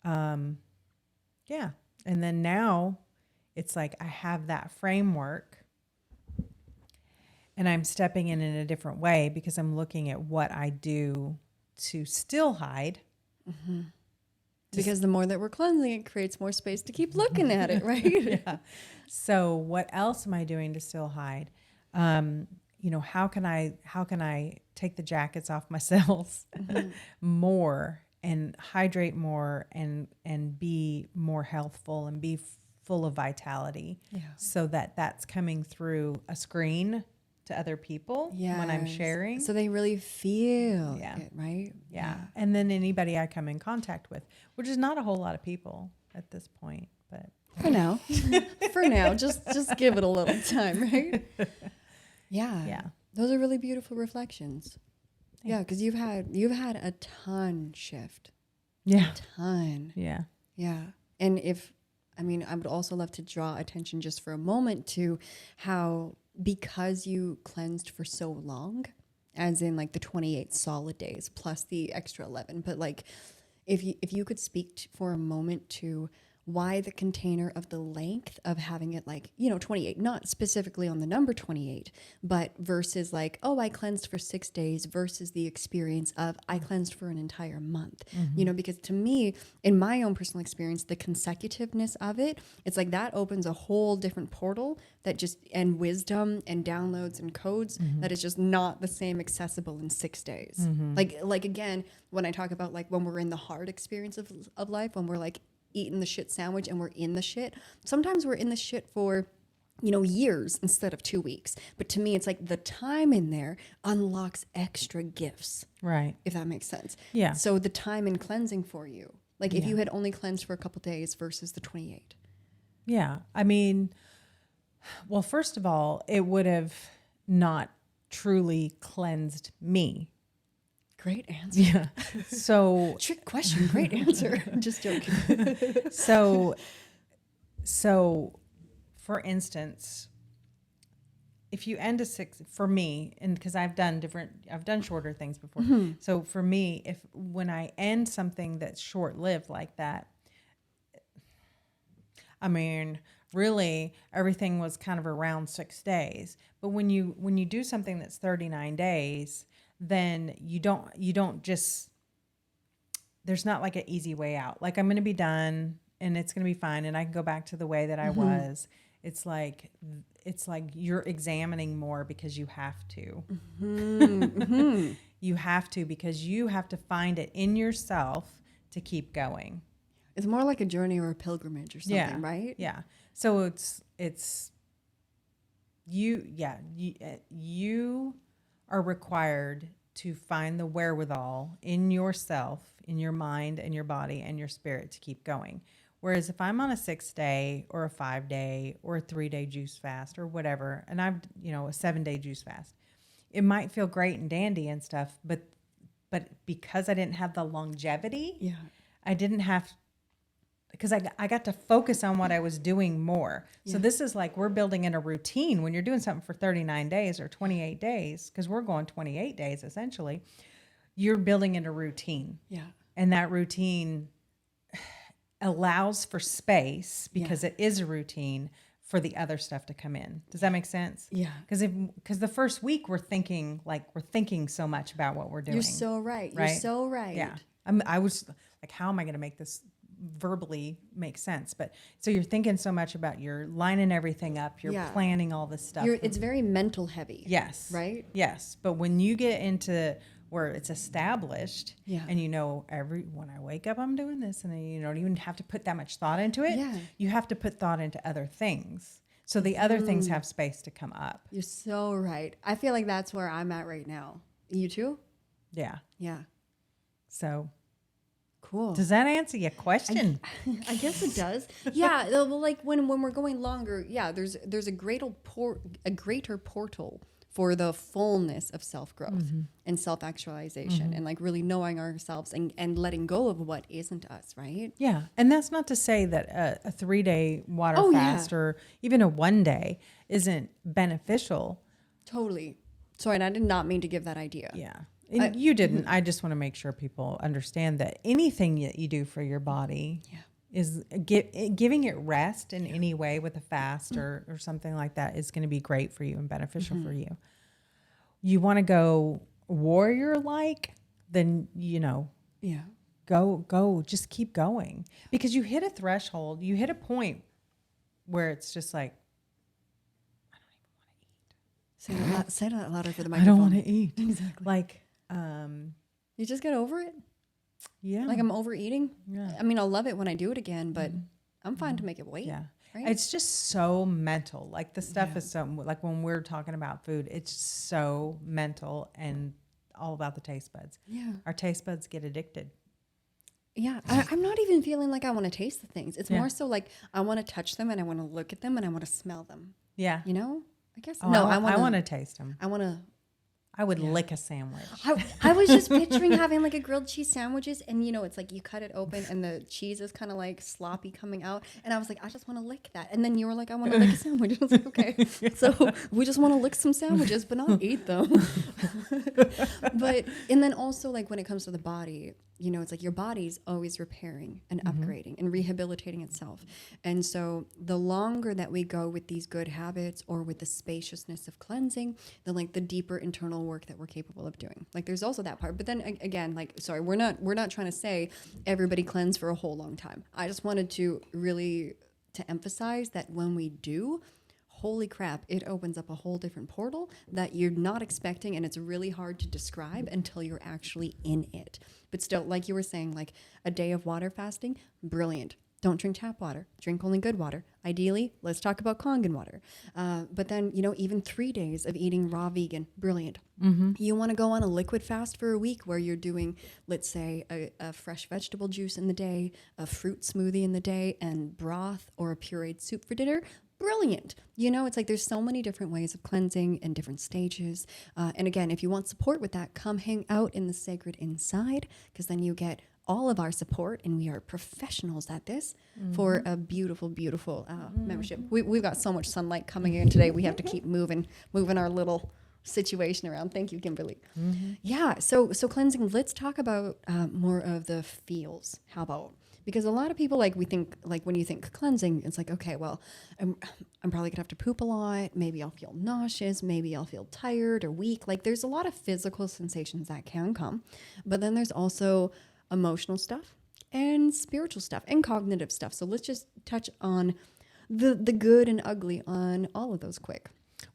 Speaker 2: Yeah. And then now it's like I have that framework and I'm stepping in a different way because I'm looking at what I do to still hide.
Speaker 1: Mm-hmm. Because the more that we're cleansing, it creates more space to keep looking at it, right?
Speaker 2: Yeah. So what else am I doing to still hide? You know, how can I take the jackets off myself more and hydrate more and be more healthful and be full of vitality, so that's coming through a screen to other people when I'm sharing.
Speaker 1: So they really feel it, right?
Speaker 2: Yeah. And then anybody I come in contact with, which is not a whole lot of people at this point, but
Speaker 1: for now, just give it a little time, right? Yeah. Those are really beautiful reflections. Thanks. Yeah, because you've had a ton shift.
Speaker 2: Yeah.
Speaker 1: A ton.
Speaker 2: Yeah.
Speaker 1: Yeah. And I would also love to draw attention just for a moment to how, because you cleansed for so long, as in like the 28 solid days plus the extra 11, but like if you could speak for a moment to why the container of the length of having it like, 28, not specifically on the number 28, but versus like, oh, I cleansed for 6 days versus the experience of I cleansed for an entire month, because to me, in my own personal experience, the consecutiveness of it, it's like that opens a whole different portal that and wisdom and downloads and codes that is just not the same accessible in 6 days. Like again, when I talk about like when we're in the hard experience of life, when we're like eating the shit sandwich and we're in the shit. Sometimes we're in the shit for, years instead of 2 weeks. But to me, it's like the time in there unlocks extra gifts.
Speaker 2: Right.
Speaker 1: If that makes sense.
Speaker 2: Yeah.
Speaker 1: So the time in cleansing for you, like if you had only cleansed for a couple days versus the 28.
Speaker 2: Yeah. I mean, well, first of all, it would have not truly cleansed me.
Speaker 1: Great answer.
Speaker 2: Yeah. So
Speaker 1: trick question. Great answer. I'm just joking.
Speaker 2: So for instance, if you end a 6 for me, and because I've done shorter things before. So for me, when I end something that's short lived like that, I mean, really everything was kind of around 6 days. But when you do something that's 39 days, then you don't just, there's not like an easy way out. Like I'm going to be done and it's going to be fine and I can go back to the way that I was. It's like you're examining more because you have to. You have to, because you have to find it in yourself to keep going.
Speaker 1: It's more like a journey or a pilgrimage or something, right?
Speaker 2: Yeah. So it's you are required to find the wherewithal in yourself, in your mind and your body and your spirit to keep going. Whereas if I'm on a 6-day or a 5-day or a 3-day juice fast or whatever, and I've, a 7-day juice fast, it might feel great and dandy and stuff, but because I didn't have the longevity, I didn't have, because I got to focus on what I was doing more. So this is like we're building in a routine when you're doing something for 39 days or 28 days, because we're going 28 days essentially. You're building in a routine. Yeah. And that routine allows for space because it is a routine for the other stuff to come in. Does that make sense? Yeah. Because the first week we're thinking so much about what we're doing.
Speaker 1: You're so right. You're so right.
Speaker 2: Yeah. I was like, how am I going to make this verbally make sense? But so you're thinking so much about, you're lining everything up, you're planning all this stuff.
Speaker 1: It's very mental heavy.
Speaker 2: Yes.
Speaker 1: Right?
Speaker 2: Yes. But when you get into where it's established and when I wake up, I'm doing this, and then you don't even have to put that much thought into it. Yeah. You have to put thought into other things. So the other things have space to come up.
Speaker 1: You're so right. I feel like that's where I'm at right now. You too?
Speaker 2: Yeah.
Speaker 1: Yeah.
Speaker 2: So
Speaker 1: Cool.
Speaker 2: Does that answer your question?
Speaker 1: I guess it does. Yeah. Well, like when we're going longer, yeah, there's a greater portal for the fullness of self-growth and self-actualization and like really knowing ourselves and letting go of what isn't us, right?
Speaker 2: Yeah. And that's not to say that a 3-day water
Speaker 1: Oh,
Speaker 2: fast
Speaker 1: yeah.
Speaker 2: or even a 1 day isn't beneficial.
Speaker 1: Totally. Sorry, and I did not mean to give that idea.
Speaker 2: Yeah. And you didn't. I just want to make sure people understand that anything that you do for your body is giving it rest in any way with a fast or something like that is going to be great for you and beneficial for you. You want to go warrior-like, then,
Speaker 1: Yeah.
Speaker 2: go, just keep going. Because you hit a threshold, you hit a point where it's just like,
Speaker 1: Say that louder for the
Speaker 2: I
Speaker 1: microphone.
Speaker 2: don't want to eat.
Speaker 1: Exactly.
Speaker 2: Like,
Speaker 1: You just get over it.
Speaker 2: yeah.
Speaker 1: Like I'm overeating.
Speaker 2: Yeah.
Speaker 1: I mean, I'll love it when I do it again, but I'm fine to make it wait.
Speaker 2: Yeah.
Speaker 1: Right?
Speaker 2: It's just so mental. Like the stuff is so, like when we're talking about food, it's so mental and all about the taste buds.
Speaker 1: Yeah.
Speaker 2: Our taste buds get addicted.
Speaker 1: Yeah. I'm not even feeling like I want to taste the things. It's
Speaker 2: Yeah.
Speaker 1: more so like I want to touch them and I want to look at them and I want to smell them.
Speaker 2: Yeah.
Speaker 1: You know? I guess.
Speaker 2: Oh,
Speaker 1: No,
Speaker 2: I
Speaker 1: I
Speaker 2: want to taste them.
Speaker 1: I want to.
Speaker 2: I would lick a sandwich.
Speaker 1: I was just picturing having like a grilled cheese sandwiches and it's like you cut it open and the cheese is kind of like sloppy coming out and I was like I just want to lick that and then you were like I want to lick a sandwich. I was like okay, so we just want to lick some sandwiches but not eat them. But and then also like when it comes to the body, it's like your body's always repairing and upgrading and rehabilitating itself. And so the longer that we go with these good habits or with the spaciousness of cleansing, then like the deeper internal work that we're capable of doing. Like there's also that part. But then again, like, sorry, we're not trying to say everybody cleanse for a whole long time. I just wanted to really to emphasize that when we do, holy crap, it opens up a whole different portal that you're not expecting, and it's really hard to describe until you're actually in it. But still, like you were saying, like a day of water fasting, brilliant. Don't drink tap water. Drink only good water. Ideally, let's talk about Kangen water. But then, even 3 days of eating raw vegan, brilliant. You want to go on a liquid fast for a week where you're doing, let's say, a fresh vegetable juice in the day, a fruit smoothie in the day, and broth or a pureed soup for dinner. Brilliant. It's like there's so many different ways of cleansing and different stages. And again, if you want support with that, come hang out in the Sacred Inside, because then you get all of our support, and we are professionals at this for a beautiful, beautiful membership. We've got so much sunlight coming in today. We have to keep moving our little situation around. Thank you, Kimberly. Yeah. So cleansing. Let's talk about more of the feels. How about? Because a lot of people, like, we think, like, when you think cleansing, it's like, okay, well, I'm probably gonna have to poop a lot. Maybe I'll feel nauseous. Maybe I'll feel tired or weak. Like, there's a lot of physical sensations that can come. But then there's also emotional stuff and spiritual stuff and cognitive stuff. So let's just touch on the good and ugly on all of those quick.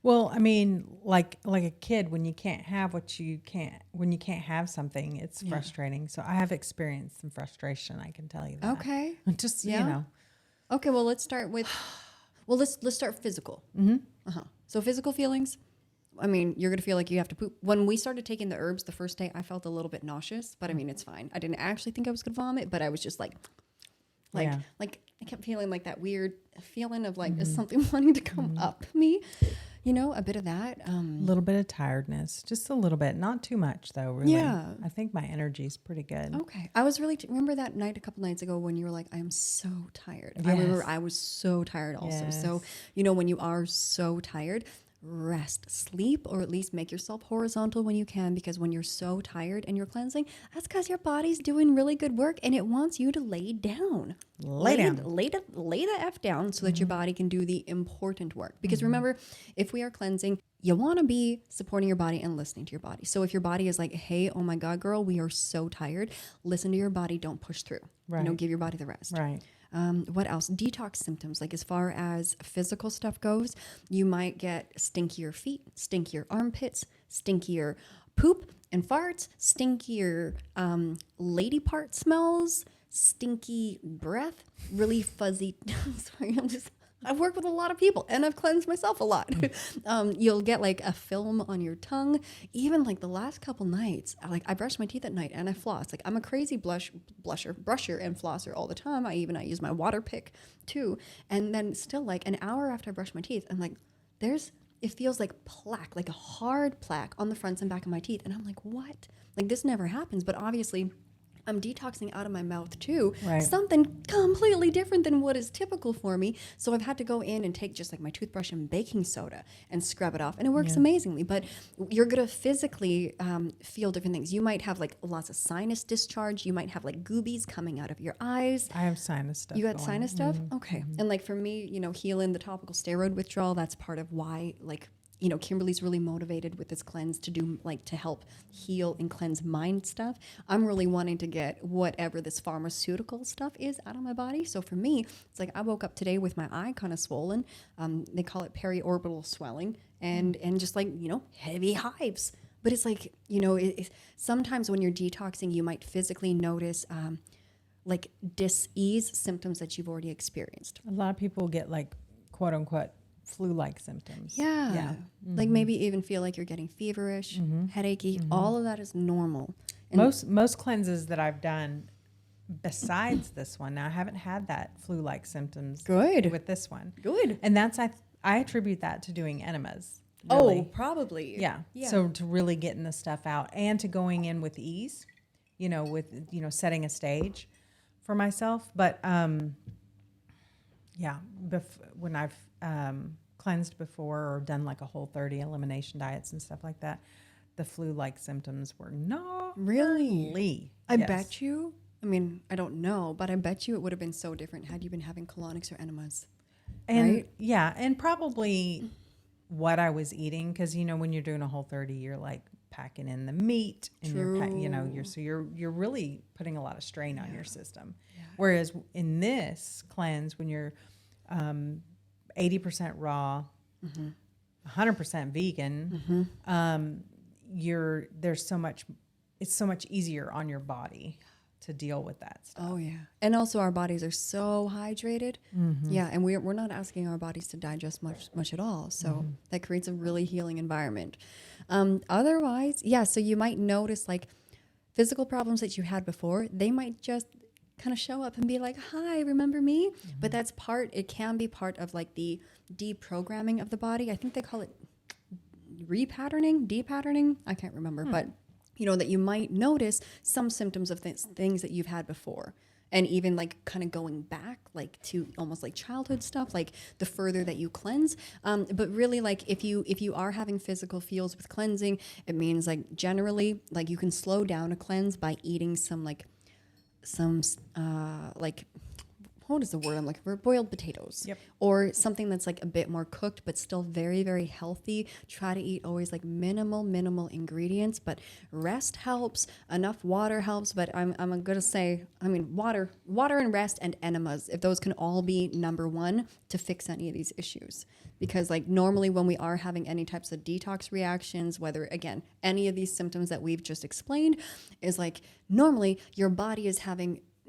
Speaker 2: Well, I mean, like a kid, when you can't have when you can't have something, it's frustrating. So I have experienced some frustration. I can tell you that.
Speaker 1: Okay.
Speaker 2: Just,
Speaker 1: Okay. Well, let's start with, let's start physical. So physical feelings. I mean, you're going to feel like you have to poop. When we started taking the herbs the first day, I felt a little bit nauseous, but I mean, it's fine. I didn't actually think I was going to vomit, but I was just like I kept feeling like that weird feeling of like, is something wanting to come up me? A bit of that.
Speaker 2: A little bit of tiredness, just a little bit, not too much though, really.
Speaker 1: Yeah.
Speaker 2: I think my energy's pretty good.
Speaker 1: Okay. I was really, remember that night a couple nights ago when you were like, I am so tired. I
Speaker 2: Yes.
Speaker 1: remember I was so tired also.
Speaker 2: Yes.
Speaker 1: So, when you are so tired, rest, sleep, or at least make yourself horizontal when you can, because when you're so tired and you're cleansing, that's because your body's doing really good work and it wants you to lay down.
Speaker 2: Lay down.
Speaker 1: Lay the F down so that your body can do the important work. Because remember, if we are cleansing, you want to be supporting your body and listening to your body. So if your body is like, hey, oh my God, girl, we are so tired, listen to your body. Don't push through.
Speaker 2: Right.
Speaker 1: Give your body the rest.
Speaker 2: Right.
Speaker 1: What else? Detox symptoms. Like as far as physical stuff goes, you might get stinkier feet, stinkier armpits, stinkier poop and farts, stinkier lady part smells, stinky breath, really fuzzy. Sorry, I've worked with a lot of people and I've cleansed myself a lot. You'll get like a film on your tongue. Even like the last couple nights, I brush my teeth at night and I floss. Like I'm a crazy brusher and flosser all the time. I use my water pick too. And then still like an hour after I brush my teeth, I'm like, it feels like plaque, like a hard plaque on the fronts and back of my teeth. And I'm like, what? Like this never happens. But obviously I'm detoxing out of my mouth too.
Speaker 2: Right.
Speaker 1: Something completely different than what is typical for me. So I've had to go in and take just like my toothbrush and baking soda and scrub it off. And it works amazingly. But you're going to physically feel different things. You might have like lots of sinus discharge. You might have like goobies coming out of your eyes.
Speaker 2: I have sinus stuff.
Speaker 1: You got sinus stuff? Okay. And like for me, healing the topical steroid withdrawal, that's part of why Kimberly's really motivated with this cleanse to help heal and cleanse mind stuff. I'm really wanting to get whatever this pharmaceutical stuff is out of my body. So for me, it's like I woke up today with my eye kind of swollen. They call it periorbital swelling and just like, heavy hives. But it's like, sometimes when you're detoxing, you might physically notice like dis-ease symptoms that you've already experienced.
Speaker 2: A lot of people get like quote unquote flu-like symptoms.
Speaker 1: Yeah. Like maybe even feel like you're getting feverish, headachy. All of that is normal. And
Speaker 2: Most cleanses that I've done besides this one, now I haven't had that flu-like symptoms
Speaker 1: Good.
Speaker 2: with this one.
Speaker 1: Good.
Speaker 2: And that's, I attribute that to doing enemas. Really.
Speaker 1: Oh, probably.
Speaker 2: Yeah. So to really getting the stuff out and to going in with ease, setting a stage for myself. But when I've cleansed before or done like a Whole30 elimination diets and stuff like that, the flu-like symptoms were not
Speaker 1: really. I bet you. I mean, I don't know, but I bet you it would have been so different had you been having colonics or enemas.
Speaker 2: And
Speaker 1: right?
Speaker 2: and probably what I was eating, because when you're doing a Whole30, you're like packing in the meat, and you're really putting a lot of strain on your system. Yeah. Whereas in this cleanse, when you're 80% raw, 100% vegan, it's so much easier on your body to deal with that stuff.
Speaker 1: Oh yeah. And also our bodies are so hydrated. Yeah. And we're not asking our bodies to digest much at all. So that creates a really healing environment. Otherwise, so you might notice like physical problems that you had before, they might just kind of show up and be like, hi, remember me? But it can be part of like the deprogramming of the body. I think they call it depatterning. I can't remember, but that you might notice some symptoms of things that you've had before. And even like kind of going back like to almost like childhood stuff, like the further that you cleanse. But really like if you are having physical feels with cleansing, it means like generally like you can slow down a cleanse by eating some what is the word I'm looking for? Boiled potatoes.
Speaker 2: Yep.
Speaker 1: Or something that's like a bit more cooked, but still very, very healthy. Try to eat always like minimal ingredients, but rest helps. Enough water helps. But I'm going to say, water and rest and enemas, if those can all be number one to fix any of these issues. Because like normally when we are having any types of detox reactions, whether again, any of these symptoms that we've just explained, is like normally your body is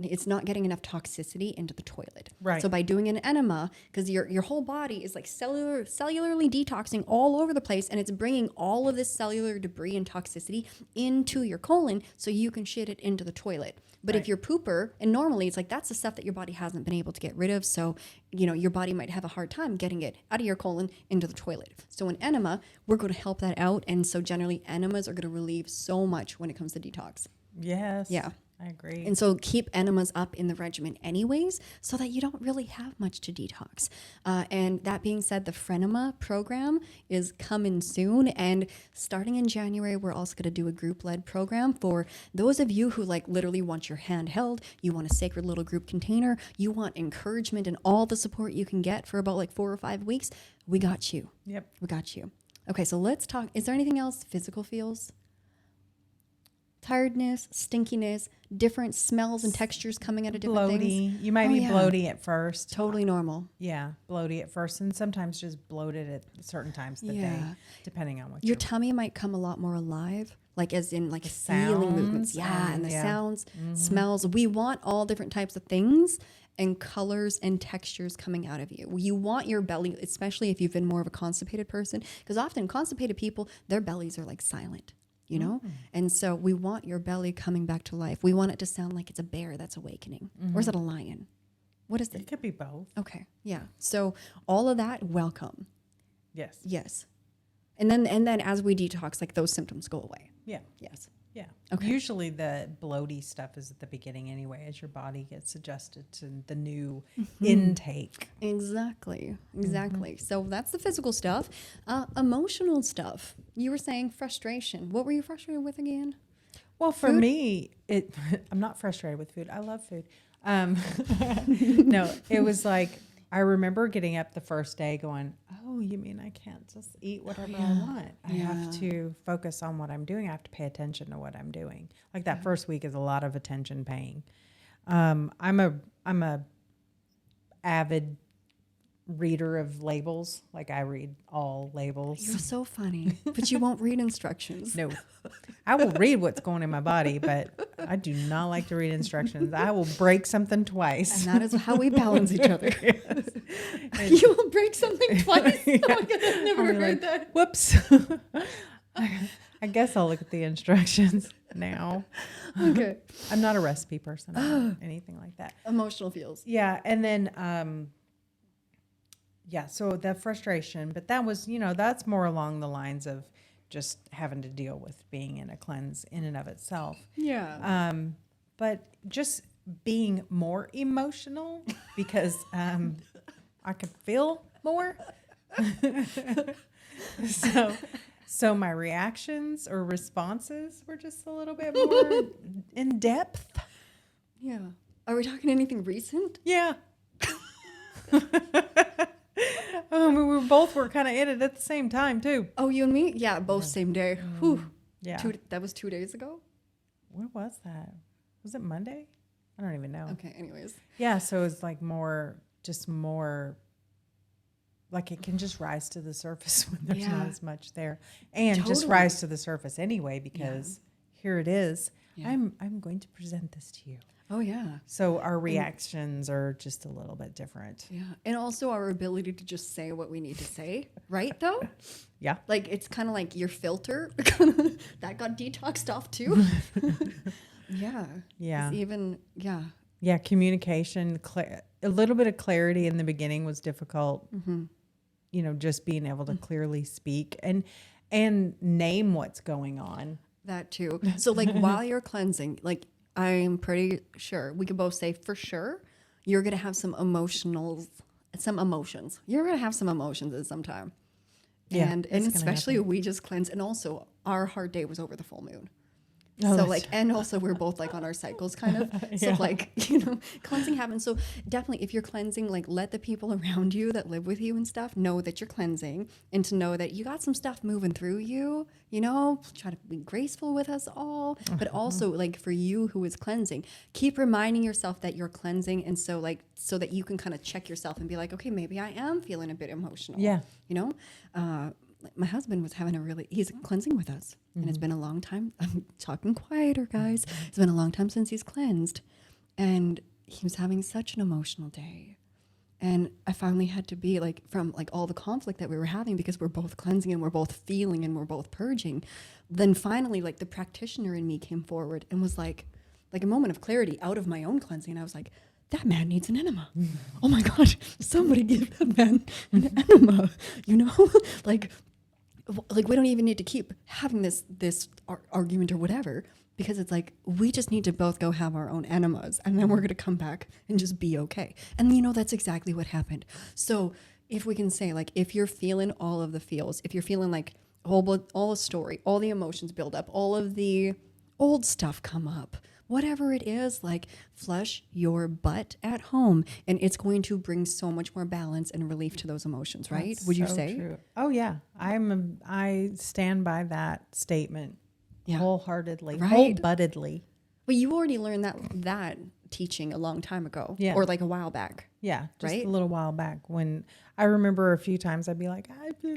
Speaker 1: it's not getting enough toxicity into the toilet.
Speaker 2: Right.
Speaker 1: So by doing an enema, because your whole body is like cellularly detoxing all over the place, and it's bringing all of this cellular debris and toxicity into your colon so you can shit it into the toilet. But if you're pooper, and normally it's like that's the stuff that your body hasn't been able to get rid of, so your body might have a hard time getting it out of your colon into the toilet. So an enema, we're going to help that out, and so generally enemas are going to relieve so much when it comes to detox.
Speaker 2: Yes.
Speaker 1: Yeah.
Speaker 2: I agree.
Speaker 1: And so keep enemas up in the regimen anyways, so that you don't really have much to detox. And that being said, the Frenema program is coming soon. And starting in January, we're also going to do a group-led program for those of you who like literally want your hand held, you want a sacred little group container, you want encouragement and all the support you can get for about like 4 or 5 weeks. We got you.
Speaker 2: Yep.
Speaker 1: We got you. Okay, so let's talk. Is there anything else? Physical feels? Tiredness, stinkiness, different smells and textures coming out of different things.
Speaker 2: You might be bloaty at first.
Speaker 1: Totally normal.
Speaker 2: Yeah, bloaty at first, and sometimes just bloated at certain times of the day, depending on what
Speaker 1: your tummy might come a lot more alive, like as in like feeling movements. Yeah, and the sounds, smells. We want all different types of things, and colors and textures coming out of you. You want your belly, especially if you've been more of a constipated person, because often constipated people, their bellies are like silent, you know? And so we want your belly coming back to life. We want it to sound like it's a bear that's awakening. Or is it a lion? What is it?
Speaker 2: It could be both.
Speaker 1: Okay. Yeah. So all of that, welcome.
Speaker 2: Yes.
Speaker 1: Yes. And then as we detox, like those symptoms go away.
Speaker 2: Yeah.
Speaker 1: Yes.
Speaker 2: Yeah.
Speaker 1: Okay.
Speaker 2: Usually the bloaty stuff is at the beginning anyway, as your body gets adjusted to the new intake.
Speaker 1: Exactly. So that's the physical stuff. Emotional stuff. You were saying frustration. What were you frustrated with again?
Speaker 2: Well, for me, I'm not frustrated with food. I love food. No, it was like, I remember getting up the first day going, oh, you mean I can't just eat whatever I want? I have to focus on what I'm doing. I have to pay attention to what I'm doing. Like that first week is a lot of attention paying. I'm a avid reader of labels. Like I read all labels.
Speaker 1: You're so funny, but you won't read instructions.
Speaker 2: No, I will read what's going in my body, but I do not like to read instructions. I will break something twice.
Speaker 1: And that is how we balance each other. You will break something twice? Oh my God, I've never heard that.
Speaker 2: Whoops. I guess I'll look at the instructions now.
Speaker 1: Okay.
Speaker 2: I'm not a recipe person or anything like that.
Speaker 1: Emotional feels.
Speaker 2: Yeah. And then, so the frustration, but that was, that's more along the lines of just having to deal with being in a cleanse in and of itself.
Speaker 1: Yeah.
Speaker 2: But just being more emotional because I could feel more. So my reactions or responses were just a little bit more in depth.
Speaker 1: Yeah. Are we talking anything recent?
Speaker 2: Yeah. We both were kind of in it at the same time too.
Speaker 1: Oh, you and me? Yeah, both same day. Whew.
Speaker 2: Yeah.
Speaker 1: That was 2 days ago?
Speaker 2: Where was that? Was it Monday? I don't even know.
Speaker 1: Okay, anyways.
Speaker 2: Yeah, so it was like more, like it can just rise to the surface when there's not as much there. And just rise to the surface anyway, because here it is. Yeah. I'm going to present this to you.
Speaker 1: Oh, yeah.
Speaker 2: So our reactions are just a little bit different.
Speaker 1: Yeah. And also our ability to just say what we need to say, right, though?
Speaker 2: Yeah.
Speaker 1: Like, it's kind of like your filter. That got detoxed off, too. Yeah.
Speaker 2: Yeah.
Speaker 1: It's even,
Speaker 2: Yeah, communication, a little bit of clarity in the beginning was difficult. Just being able to clearly speak and name what's going on.
Speaker 1: That, too. So, like, while you're cleansing, like, I'm pretty sure we could both say for sure you're going to have some emotions. You're going to have some emotions at some time.
Speaker 2: Yeah,
Speaker 1: and especially we just cleanse. And also our hard day was over the full moon.
Speaker 2: Oh,
Speaker 1: so like, and also we're both like on our cycles kind of. So like, cleansing happens. So definitely if you're cleansing, like let the people around you that live with you and stuff know that you're cleansing and to know that you got some stuff moving through you, try to be graceful with us all. But also like for you who is cleansing, keep reminding yourself that you're cleansing. And so like, so that you can kind of check yourself and be like, okay, maybe I am feeling a bit emotional.
Speaker 2: Yeah.
Speaker 1: My husband was he's cleansing with us. And it's been a long time. I'm talking quieter, guys. It's been a long time since he's cleansed. And he was having such an emotional day. And I finally had to be like, from like all the conflict that we were having because we're both cleansing and we're both feeling and we're both purging. Then finally, like the practitioner in me came forward and was like a moment of clarity out of my own cleansing. And I was like, that man needs an enema. Oh my God, somebody give that man an enema, Like we don't even need to keep having this argument or whatever, because it's like we just need to both go have our own enemas and then we're going to come back and just be okay. And that's exactly what happened. So if we can say, like, if you're feeling all of the feels, if you're feeling like all the story, all the emotions build up, all of the old stuff come up, whatever it is, like flush your butt at home and it's going to bring so much more balance and relief to those emotions, right?
Speaker 2: That's
Speaker 1: Would you
Speaker 2: so
Speaker 1: say?
Speaker 2: True. Oh yeah. I stand by that statement wholeheartedly,
Speaker 1: right.
Speaker 2: whole-buttedly.
Speaker 1: But you already learned that teaching a long time ago, or like a while back.
Speaker 2: Yeah, just
Speaker 1: right?
Speaker 2: a little while back when I remember a few times I'd be like, I'd be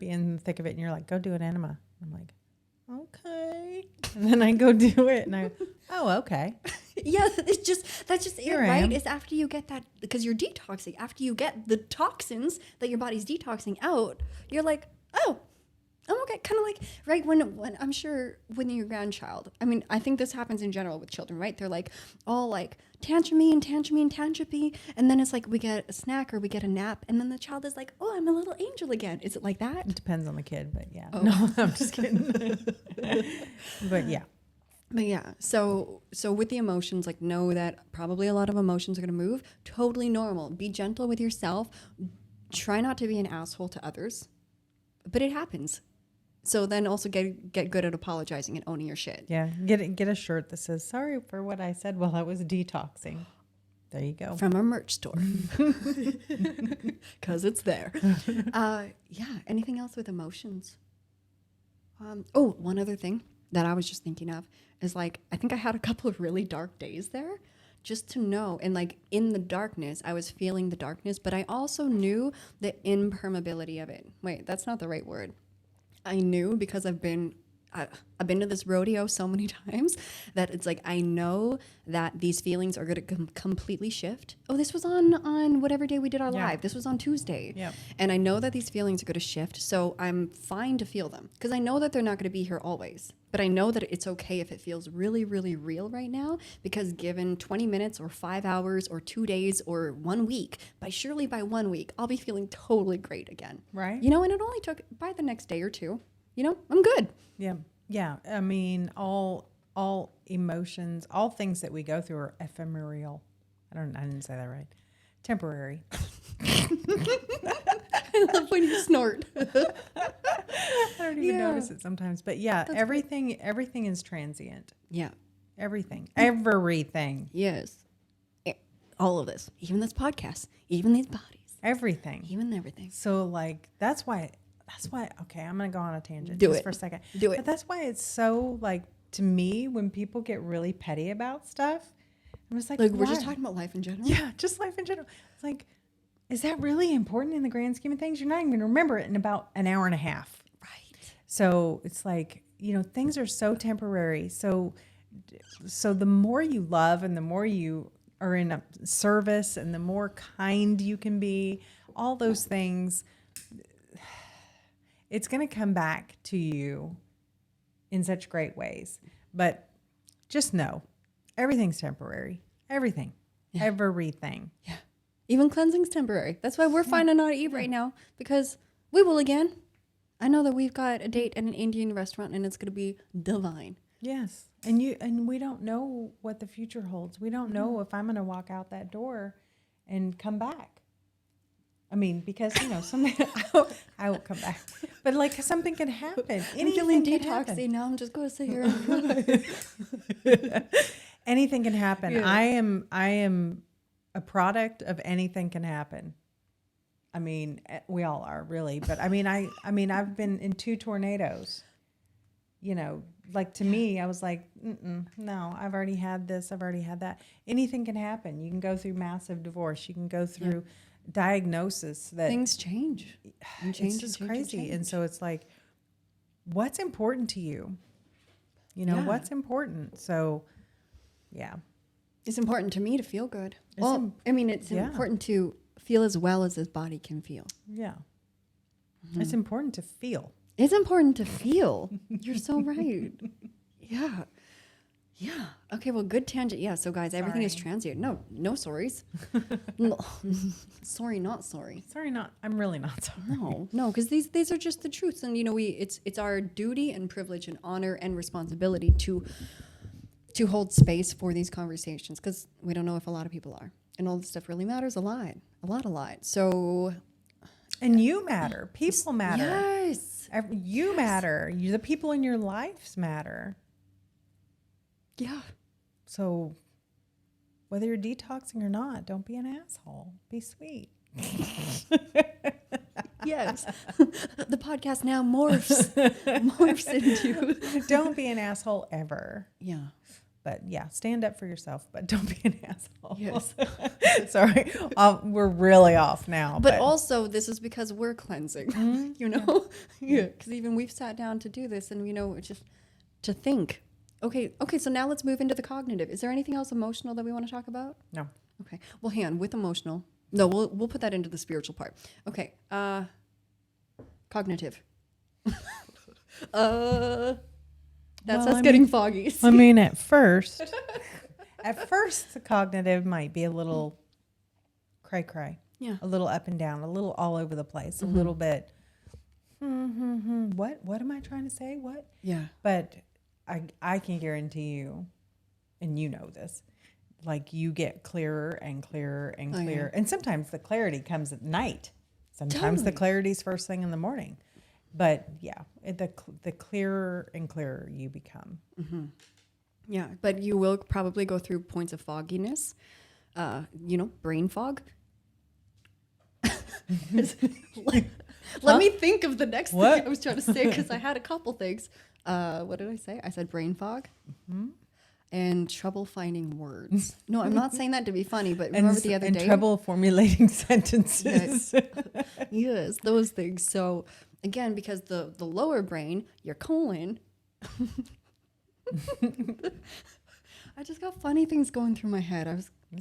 Speaker 2: in the thick of it and you're like, go do an enema. I'm like, okay. And then I go do it and oh, okay.
Speaker 1: Yeah, that's just
Speaker 2: Here
Speaker 1: it,
Speaker 2: I
Speaker 1: right?
Speaker 2: am.
Speaker 1: It's after you get that, because you're detoxing. After you get the toxins that your body's detoxing out, you're like, oh, I'm okay. Kind of like, right, when I'm sure when your grandchild, I mean, I think this happens in general with children, right? They're like all like tantrumy and tantrumy and tantrumy. And then it's like we get a snack or we get a nap. And then the child is like, oh, I'm a little angel again. Is it like that?
Speaker 2: It depends on the kid, but yeah.
Speaker 1: Oh.
Speaker 2: No, I'm just kidding. But yeah.
Speaker 1: But yeah, so with the emotions, like know that probably a lot of emotions are going to move. Totally normal. Be gentle with yourself. Try not to be an asshole to others. But it happens. So then also get good at apologizing and owning your shit.
Speaker 2: Yeah. Get a shirt that says, sorry for what I said while I was detoxing. There you go.
Speaker 1: From our merch store. Because it's there. Yeah. Anything else with emotions? One other thing that I was just thinking of is like, I think I had a couple of really dark days there, just to know. And like in the darkness, I was feeling the darkness, but I also knew the impermeability of it. Wait, that's not the right word. I knew because I've been to this rodeo so many times that it's like, I know that these feelings are going to completely shift. Oh, this was on whatever day we did our live. This was on Tuesday.
Speaker 2: Yeah.
Speaker 1: And I know that these feelings are going to shift. So I'm fine to feel them because I know that they're not going to be here always. But I know that it's okay if it feels really, really real right now, because given 20 minutes or 5 hours or 2 days or 1 week, surely by 1 week, I'll be feeling totally great again.
Speaker 2: Right.
Speaker 1: You know, and it only took by the next day or two, you know, I'm good.
Speaker 2: Yeah. Yeah. I mean, all emotions, all things that we go through are ephemeral. I didn't say that right. Temporary.
Speaker 1: I love when you snort.
Speaker 2: I don't even notice it sometimes. But yeah,
Speaker 1: That's
Speaker 2: everything is transient.
Speaker 1: Yeah.
Speaker 2: Everything.
Speaker 1: Yes. All of this, even this podcast, even these bodies,
Speaker 2: Everything.
Speaker 1: even everything.
Speaker 2: So like that's why okay, I'm gonna go on a tangent
Speaker 1: Do
Speaker 2: just
Speaker 1: it.
Speaker 2: for a second.
Speaker 1: Do it.
Speaker 2: But that's why it's so like, to me, when people get really petty about stuff, I'm just like
Speaker 1: We're just
Speaker 2: why?
Speaker 1: talking about life in general.
Speaker 2: Yeah, just life in general. It's like, is that really important in the grand scheme of things? You're not even gonna remember it in about an hour and a half.
Speaker 1: Right.
Speaker 2: So it's like, things are so temporary. So the more you love and the more you are in a service and the more kind you can be, all those things, it's going to come back to you in such great ways. But just know, everything's temporary. Everything.
Speaker 1: Yeah.
Speaker 2: Everything.
Speaker 1: Yeah. Even cleansing's temporary. That's why we're fine to not eat right now, because we will again. I know that we've got a date at an Indian restaurant and it's going to be divine.
Speaker 2: Yes. And we don't know what the future holds. We don't know if I'm going to walk out that door and come back. I mean, because, something, I will come back. But like something can happen.
Speaker 1: I'm feeling
Speaker 2: Anything can
Speaker 1: detoxy
Speaker 2: happen.
Speaker 1: now. I'm just going to sit here.
Speaker 2: Anything can happen.
Speaker 1: Yeah.
Speaker 2: I am a product of anything can happen. I mean, we all are really, but I mean, I've been in 2 tornadoes. Like to me, I was like, no, I've already had this. I've already had that. Anything can happen. You can go through massive divorce. You can go through diagnosis that
Speaker 1: Things change. And
Speaker 2: it's just crazy. And so it's like, what's important to you? What's important? So yeah.
Speaker 1: It's important to me to feel good.
Speaker 2: It's
Speaker 1: it's important to feel as well as this body can feel.
Speaker 2: Yeah. It's important to feel.
Speaker 1: It's important to feel. You're so right. Yeah. Yeah. Okay, well, good tangent. Yeah, so guys, everything is transient. No sorries. No. Sorry, not sorry.
Speaker 2: Sorry, I'm really not sorry.
Speaker 1: No, because these are just the truths. And, it's our duty and privilege and honor and responsibility to hold space for these conversations, because we don't know if a lot of people are. And all this stuff really matters a lot. So...
Speaker 2: And you matter. People matter.
Speaker 1: Yes.
Speaker 2: You matter. The people in your lives matter.
Speaker 1: Yeah.
Speaker 2: So whether you're detoxing or not, don't be an asshole. Be sweet.
Speaker 1: Yes. The podcast now morphs into...
Speaker 2: Don't be an asshole ever.
Speaker 1: Yeah.
Speaker 2: But yeah, stand up for yourself, but don't be an asshole.
Speaker 1: Yes.
Speaker 2: Sorry. We're really off now.
Speaker 1: But also, this is because we're cleansing, Yeah. Because even we've sat down to do this and, just to think, Okay. Okay. So now let's move into the cognitive. Is there anything else emotional that we want to talk about?
Speaker 2: No.
Speaker 1: Okay. Well, hang on. With emotional, no, we'll put that into the spiritual part. Okay. Cognitive. That's us getting foggy.
Speaker 2: I mean, at first, the cognitive might be a little cray-cray.
Speaker 1: Yeah.
Speaker 2: A little up and down, a little all over the place, a little bit. What am I trying to say? What?
Speaker 1: Yeah.
Speaker 2: But I can guarantee you, and you know this, like you get clearer and clearer and clearer. And sometimes the clarity comes at night. Sometimes the clarity's first thing in the morning. But yeah, the clearer and clearer you become.
Speaker 1: Mm-hmm. Yeah, but you will probably go through points of fogginess, brain fog. Let me think of the next thing I was trying to say because I had a couple things. What did I say? I said brain fog and trouble finding words. No, I'm not saying that to be funny, but remember the other day?
Speaker 2: And trouble formulating sentences.
Speaker 1: Yes, those things. So again, because the lower brain, your colon, I just got funny things going through my head.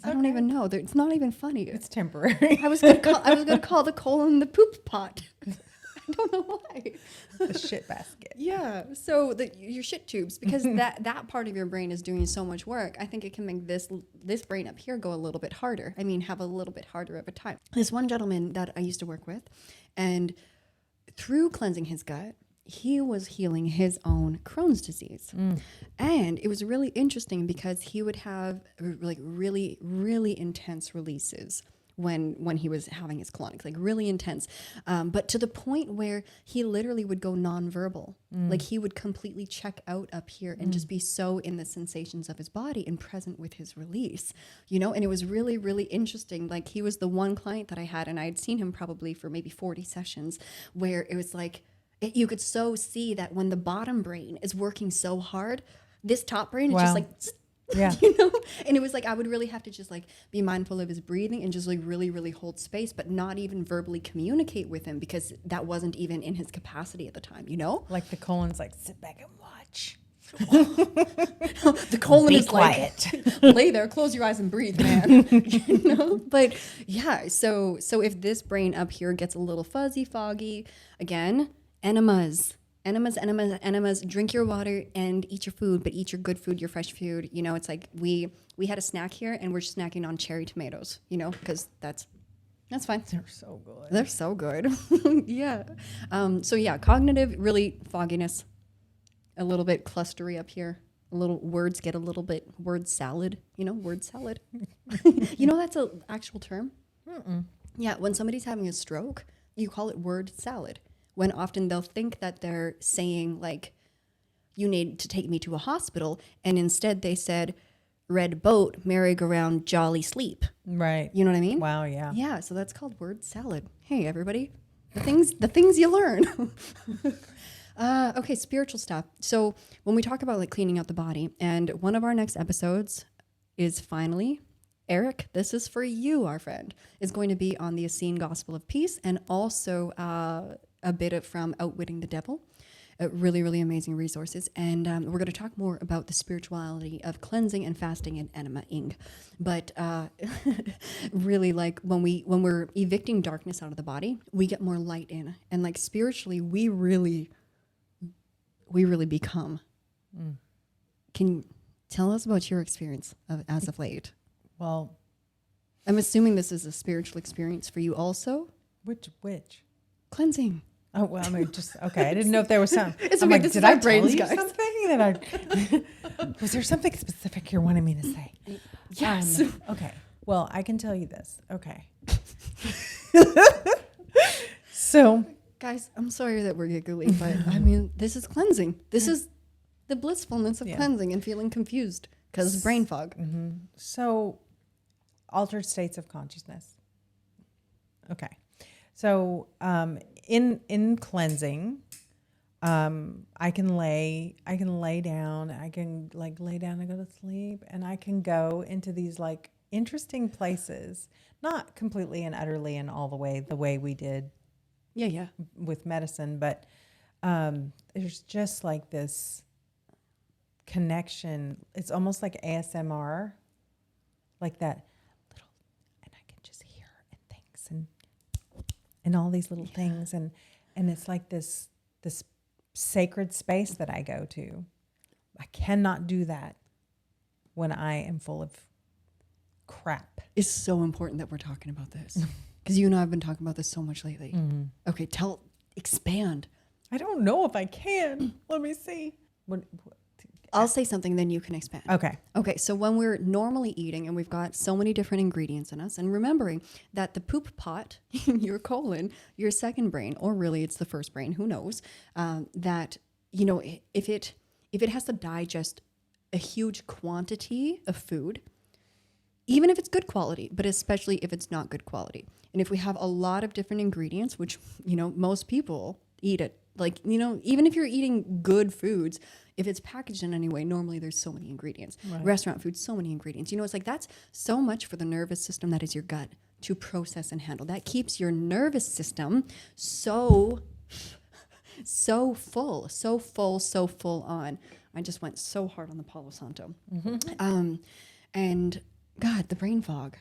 Speaker 1: I don't even know. It's not even funny.
Speaker 2: It's temporary.
Speaker 1: I was gonna call the colon the poop pot. I don't know why.
Speaker 2: The shit basket.
Speaker 1: Yeah. So your shit tubes, because that part of your brain is doing so much work. I think it can make this brain up here go a little bit harder. I mean, have a little bit harder of a time. This one gentleman that I used to work with, and through cleansing his gut, he was healing his own Crohn's disease. And it was really interesting because he would have like really, really intense releases when he was having his colonics, like really intense. But to the point where he literally would go nonverbal. Like he would completely check out up here and just be so in the sensations of his body and present with his release, and it was really, really interesting. Like he was the one client that I had, and I had seen him probably for maybe 40 sessions where it was like, you could so see that when the bottom brain is working so hard, this top brain is just like,
Speaker 2: yeah,
Speaker 1: and it was like, I would really have to just like be mindful of his breathing and just like really, really hold space, but not even verbally communicate with him because that wasn't even in his capacity at the time,
Speaker 2: Like the colon's like, sit back and watch.
Speaker 1: The colon
Speaker 2: be
Speaker 1: is
Speaker 2: quiet.
Speaker 1: Like, lay there, close your eyes and breathe, man. But yeah, so if this brain up here gets a little fuzzy, foggy, again, enemas, drink your water and eat your food, but eat your good food, your fresh food. It's like we had a snack here and we're snacking on cherry tomatoes, because that's fine.
Speaker 2: They're so good.
Speaker 1: They're so good. Yeah. So yeah, cognitive, really fogginess, a little bit clustery up here. A little words get a little bit word salad, word salad. That's an actual term. Yeah. When somebody's having a stroke, you call it word salad. When often they'll think that they're saying like, you need to take me to a hospital. And instead they said, red boat, merry-go-round, jolly sleep.
Speaker 2: Right.
Speaker 1: You know what I mean?
Speaker 2: Wow. Yeah.
Speaker 1: Yeah. So that's called word salad. Hey, everybody. The things you learn. Okay. Spiritual stuff. So when we talk about like cleaning out the body, and one of our next episodes is finally, Eric, this is for you, our friend, is going to be on the Essene Gospel of Peace, and also a bit from Outwitting the Devil. Really, really amazing resources. And we're going to talk more about the spirituality of cleansing and fasting and enema-ing. But really, like when we're evicting darkness out of the body, we get more light in. And like spiritually, we really become. Can you tell us about your experience as of late?
Speaker 2: Well,
Speaker 1: I'm assuming this is a spiritual experience for you also.
Speaker 2: Which?
Speaker 1: Cleansing.
Speaker 2: Oh, well, I mean, just, okay. I didn't know if there was some.
Speaker 1: It's
Speaker 2: I'm
Speaker 1: okay,
Speaker 2: like,
Speaker 1: this
Speaker 2: did
Speaker 1: is our
Speaker 2: I tell
Speaker 1: brains,
Speaker 2: you
Speaker 1: guys.
Speaker 2: something that was there something specific you're wanting me to say?
Speaker 1: Yes.
Speaker 2: Okay. Well, I can tell you this. Okay. So.
Speaker 1: Guys, I'm sorry that we're giggly, but I mean, this is cleansing. This is the blissfulness of cleansing and feeling confused because of brain fog.
Speaker 2: Mm-hmm. So, altered states of consciousness. Okay. So, in cleansing, I can lay down. I can like lay down and go to sleep, and I can go into these like interesting places, not completely and utterly and all the way we did.
Speaker 1: Yeah.
Speaker 2: With medicine, but there's just like this connection. It's almost like ASMR, like that little, and I can just hear and things and all these little things. And it's like this sacred space that I go to. I cannot do that when I am full of crap.
Speaker 1: It's so important that we're talking about this because you and I have been talking about this so much lately. Mm-hmm. Okay, expand.
Speaker 2: I don't know if I can. Let me see.
Speaker 1: I'll say something, then you can expand.
Speaker 2: Okay.
Speaker 1: So when we're normally eating and we've got so many different ingredients in us, and remembering that the poop pot, your colon, your second brain, or really it's the first brain, who knows, that, you know, if it has to digest a huge quantity of food, even if it's good quality, but especially if it's not good quality. And if we have a lot of different ingredients, which, you know, most people eat it, like, you know, even if you're eating good foods, if it's packaged in any way, normally there's so many ingredients. Right. Restaurant food, so many ingredients. You know, it's like that's so much for the nervous system that is your gut to process and handle. That keeps your nervous system so full on. I just went so hard on the Palo Santo. Mm-hmm. And God, the brain fog.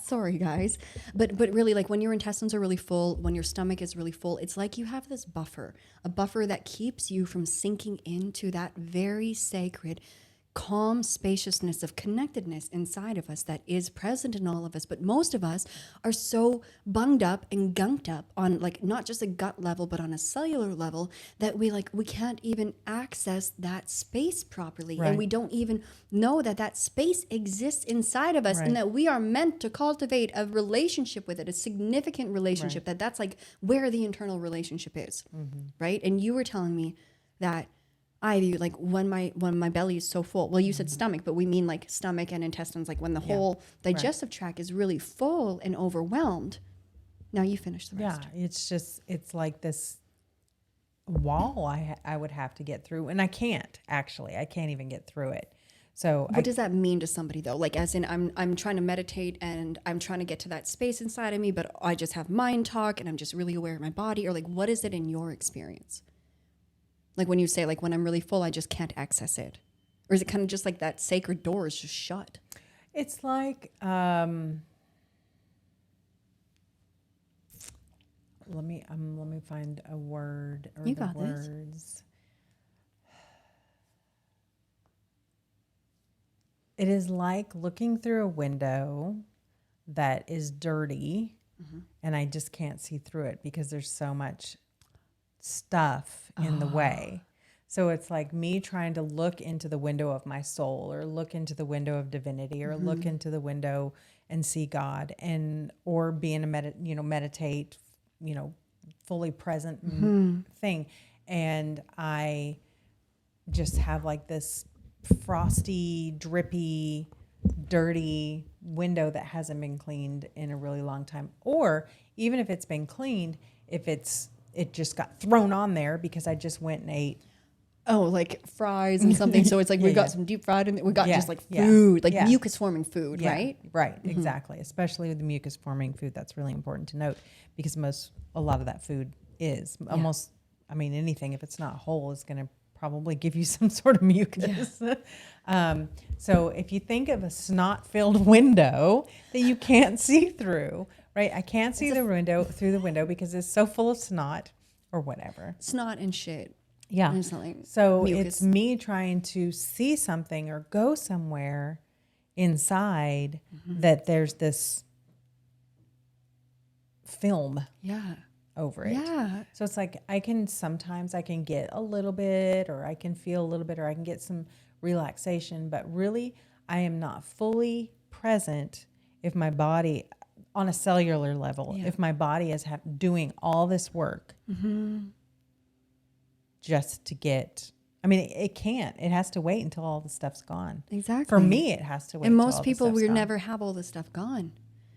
Speaker 1: Sorry, guys. But really, like when your intestines are really full, when your stomach is really full, it's like you have this buffer, a buffer that keeps you from sinking into that very sacred, calm spaciousness of connectedness inside of us that is present in all of us. But most of us are so bunged up and gunked up on like not just a gut level, but on a cellular level that we can't even access that space properly. Right. And we don't even know that space exists inside of us, right. And that we are meant to cultivate a relationship with it, a significant relationship, right. That's like where the internal relationship is. Mm-hmm. Right. And you were telling me that like when my belly is so full. Well, you said stomach, but we mean like stomach and intestines, like when the whole digestive tract is really full and overwhelmed. Now you finish the rest.
Speaker 2: Yeah, it's like this wall I would have to get through, and I can't even get through it. So
Speaker 1: what does that mean to somebody though? Like as in I'm trying to meditate and I'm trying to get to that space inside of me, but I just have mind talk and I'm just really aware of my body, or like what is it in your experience? Like when you say, like, when I'm really full, I just can't access it. Or is it kind of just like that sacred door is just shut?
Speaker 2: It's like, let me find a word or
Speaker 1: you
Speaker 2: the
Speaker 1: got
Speaker 2: words.
Speaker 1: This.
Speaker 2: It is like looking through a window that is dirty, mm-hmm. and I just can't see through it because there's so much stuff in the way. So it's like me trying to look into the window of my soul, or look into the window of divinity, or mm-hmm. look into the window and see God, or be in a meditate, fully present mm-hmm. thing. And I just have like this frosty, drippy, dirty window that hasn't been cleaned in a really long time. Or even if it's been cleaned, it just got thrown on there because I just went and ate.
Speaker 1: Oh, like fries and something. So it's like we got some deep fried and we got just like food, like mucus forming food, right?
Speaker 2: Right, mm-hmm. Exactly. Especially with the mucus forming food. That's really important to note because a lot of that food is almost, anything, if it's not whole, is going to probably give you some sort of mucus. Yeah. So if you think of a snot-filled window that you can't see through, right? I can't see through the window because it's so full of snot or whatever.
Speaker 1: Snot and shit.
Speaker 2: Yeah. So mucus. It's me trying to see something or go somewhere inside mm-hmm. that there's this film over it.
Speaker 1: Yeah.
Speaker 2: So it's like sometimes I can get a little bit, or I can feel a little bit, or I can get some relaxation, but really I am not fully present if my body, on a cellular level, if my body is doing all this work mm-hmm. just to get, it can't. It has to wait until all the stuff's gone.
Speaker 1: Exactly.
Speaker 2: For me, it has to wait.
Speaker 1: And most people, we never have all the stuff gone.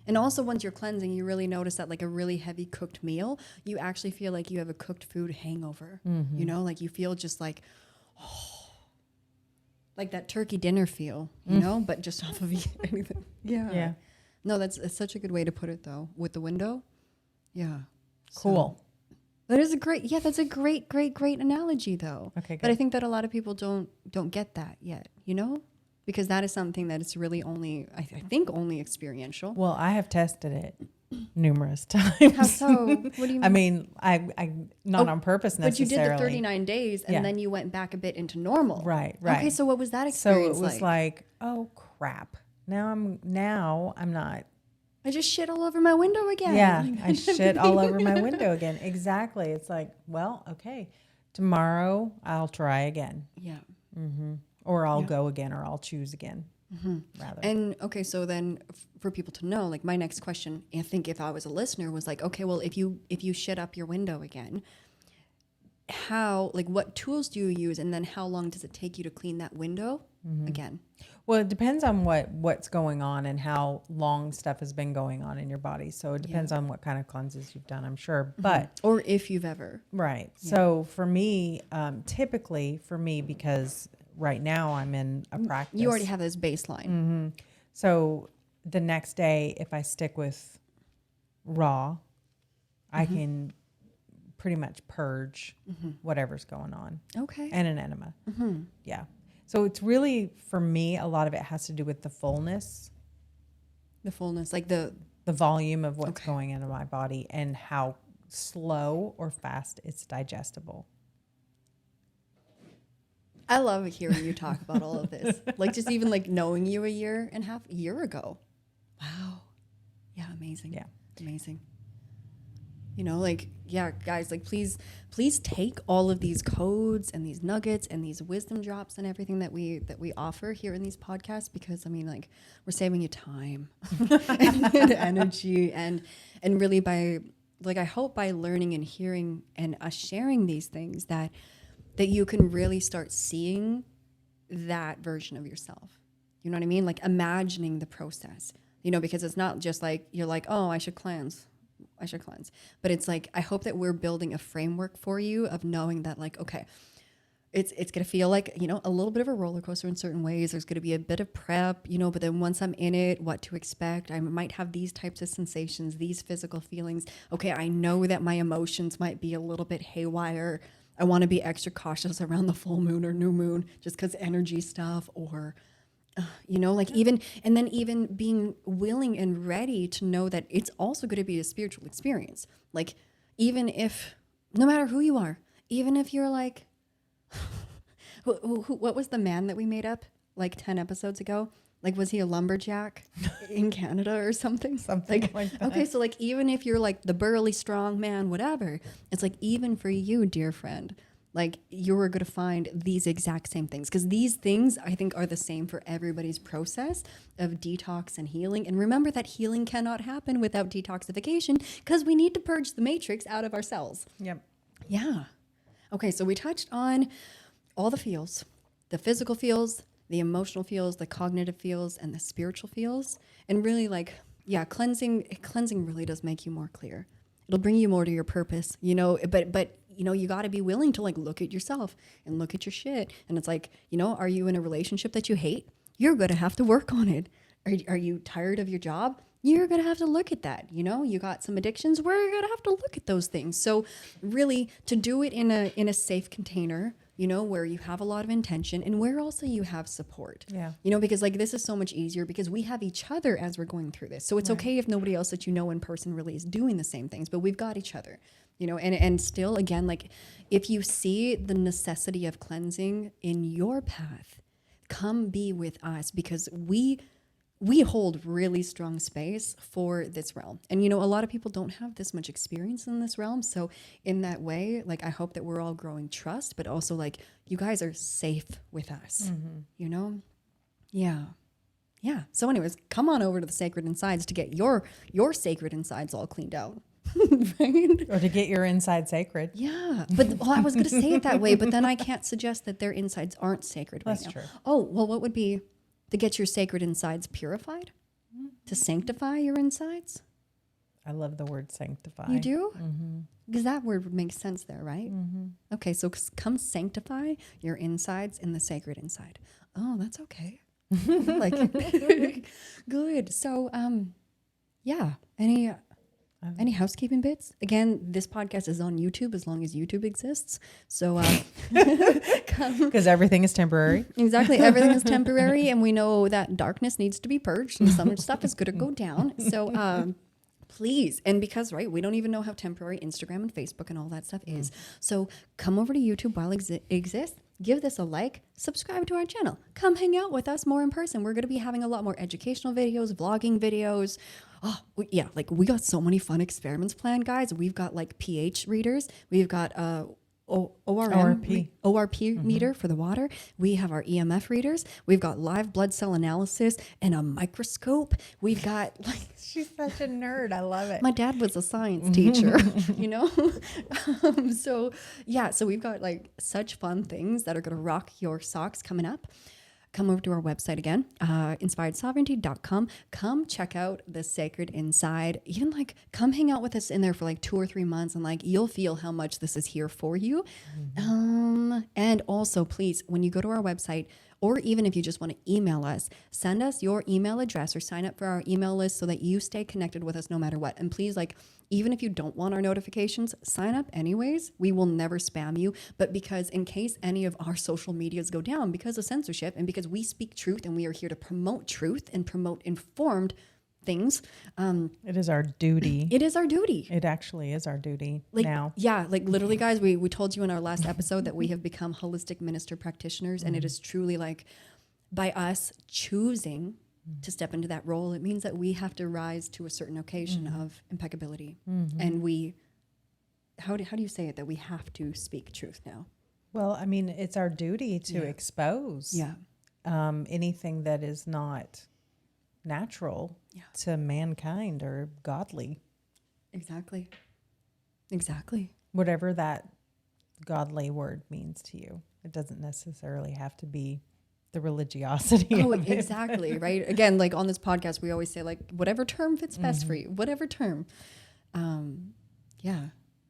Speaker 1: And also once you're cleansing, you really notice that like a really heavy cooked meal, you actually feel like you have a cooked food hangover. Mm-hmm. Like you feel just like, like that turkey dinner feel, but just off of anything. Yeah. No, that's such a good way to put it though. With the window. Yeah.
Speaker 2: Cool.
Speaker 1: That is a great, yeah, that's a great analogy though.
Speaker 2: Okay,
Speaker 1: But I
Speaker 2: good.
Speaker 1: think that a lot of people don't get that yet, you know? Because that is something that it's really only, I think only experiential.
Speaker 2: Well, I have tested it numerous
Speaker 1: How
Speaker 2: times.
Speaker 1: so? What do you mean?
Speaker 2: I mean, I not on purpose
Speaker 1: But you
Speaker 2: necessarily.
Speaker 1: did the 39 days and
Speaker 2: Yeah.
Speaker 1: then you went back a bit into normal.
Speaker 2: Right.
Speaker 1: Okay, so what was that
Speaker 2: So
Speaker 1: experience
Speaker 2: it was like, oh crap. Now I'm not.
Speaker 1: I just shit all over my window again.
Speaker 2: Yeah, I shit all over my window again. Exactly. It's like, well, okay, tomorrow I'll try again.
Speaker 1: Yeah.
Speaker 2: Or I'll go again, or I'll choose again. Rather.
Speaker 1: And okay, so then for people to know, like my next question, I think if I was a listener was like, okay, well, if you shit up your window again, how, like what tools do you use? And then how long does it take you to clean that window again?
Speaker 2: Well, it depends on what's going on and how long stuff has been going on in your body. So it depends on what kind of cleanses you've done, I'm sure. But
Speaker 1: Or if you've ever.
Speaker 2: right. So for me, typically for me, because right now I'm in a practice.
Speaker 1: You already have this baseline.
Speaker 2: So the next day, if I stick with raw, I can pretty much purge whatever's going on.
Speaker 1: Okay.
Speaker 2: And an enema. Yeah. So it's really, for me, a lot of it has to do with the fullness,
Speaker 1: The fullness, like the
Speaker 2: volume of what's going into my body, and how slow or fast it's digestible.
Speaker 1: I love hearing you talk about all of this. Like just even like knowing you a year ago. Wow. Yeah, amazing.
Speaker 2: Yeah.
Speaker 1: Amazing. You know, like, yeah, guys, like please take all of these codes and these nuggets and these wisdom drops and everything that we offer here in these podcasts, because I mean, like, we're saving you time and energy and really by, like, I hope by learning and hearing and us sharing these things that you can really start seeing that version of yourself. You know what I mean? Like imagining the process, you know, because it's not just like, you're like, oh, I should cleanse. But it's like, I hope that we're building a framework for you of knowing that, like, okay, it's going to feel like, you know, a little bit of a roller coaster in certain ways. There's going to be a bit of prep, you know, but then once I'm in it, what to expect. I might have these types of sensations, these physical feelings. Okay, I know that my emotions might be a little bit haywire. I want to be extra cautious around the full moon or new moon just because energy stuff, or you know, like even being willing and ready to know that it's also going to be a spiritual experience. Like, even if, no matter who you are, even if you're like, what was the man that we made up like 10 episodes ago? Like, was he a lumberjack in Canada or something?
Speaker 2: Something like that.
Speaker 1: Okay, so like, even if you're like the burly, strong man, whatever, it's like, even for you, dear friend, like, you're going to find these exact same things, because these things I think are the same for everybody's process of detox and healing. And remember that healing cannot happen without detoxification, because we need to purge the matrix out of our cells.
Speaker 2: Yep.
Speaker 1: Yeah. Okay, so we touched on all the feels, the physical feels, the emotional feels, the cognitive feels, and the spiritual feels. And really, like, yeah, cleansing really does make you more clear. It'll bring you more to your purpose, you know, but you know, you got to be willing to like look at yourself and look at your shit. And it's like, you know, are you in a relationship that you hate? You're going to have to work on it. Are you tired of your job? You're going to have to look at that. You know, you got some addictions where you're going to have to look at those things. So really, to do it in a safe container, you know, where you have a lot of intention and where also you have support.
Speaker 2: Yeah.
Speaker 1: You know, because like this is so much easier because we have each other as we're going through this. So it's okay if nobody else that you know in person really is doing the same things, but we've got each other. You know, and still, again, like, if you see the necessity of cleansing in your path, come be with us, because we hold really strong space for this realm. And, you know, a lot of people don't have this much experience in this realm. So in that way, like, I hope that we're all growing trust, but also like, you guys are safe with us, you know? Yeah. Yeah. So anyways, come on over to the Sacred Insides to get your sacred insides all cleaned out. Right?
Speaker 2: Or to get your inside sacred.
Speaker 1: Yeah. But well, I was going to say it that way, but then I can't suggest that their insides aren't sacred right now.
Speaker 2: That's true.
Speaker 1: Oh, well, what would be to get your sacred insides purified? To sanctify your insides?
Speaker 2: I love the word sanctify.
Speaker 1: You do? Because that word makes sense there, right? Okay, so come sanctify your insides in the sacred inside. Oh, that's okay. Like, good. So, yeah. Any Any housekeeping bits? Again, this podcast is on YouTube as long as YouTube exists. So,
Speaker 2: Because everything is temporary.
Speaker 1: exactly, everything is temporary, and we know that darkness needs to be purged, and some stuff is going to go down. So, please, and because we don't even know how temporary Instagram and Facebook and all that stuff is. So, come over to YouTube while it exists. Give this a like, subscribe to our channel. Come hang out with us more in person. We're going to be having a lot more educational videos, vlogging videos. Oh, we got so many fun experiments planned, guys. We've got like pH readers. We've got ORP meter for the water. We have our EMF readers. We've got live blood cell analysis and a microscope. We've got
Speaker 2: She's such a nerd. I love it.
Speaker 1: my dad was a science teacher, you know? So we've got like such fun things that are going to rock your socks coming up. Come over to our website again, inspiredsovereignty.com. Come check out the Sacred Inside. Even come hang out with us in there for 2 or 3 months, and you'll feel how much this is here for you. And also, please, when you go to our website, or even if you just want to email us, send us your email address or sign up for our email list so that you stay connected with us no matter what. And please, even if you don't want our notifications, sign up anyways. We will never spam you. But because in case any of our social medias go down because of censorship and because we speak truth and we are here to promote truth and promote informed things.
Speaker 2: It is our duty.
Speaker 1: It is our duty.
Speaker 2: It actually is our duty now.
Speaker 1: Yeah, literally, guys, we told you in our last episode that we have become holistic minister practitioners. And it is truly by us choosing to step into that role, it means that we have to rise to a certain occasion of impeccability. And how do you say it, that we have to speak truth now?
Speaker 2: Well, I mean, it's our duty to expose anything that is not natural to mankind or godly.
Speaker 1: Exactly.
Speaker 2: Whatever that godly word means to you. It doesn't necessarily have to be the religiosity.
Speaker 1: Oh, exactly. Right. Again, on this podcast, we always say whatever term fits best for you, whatever term.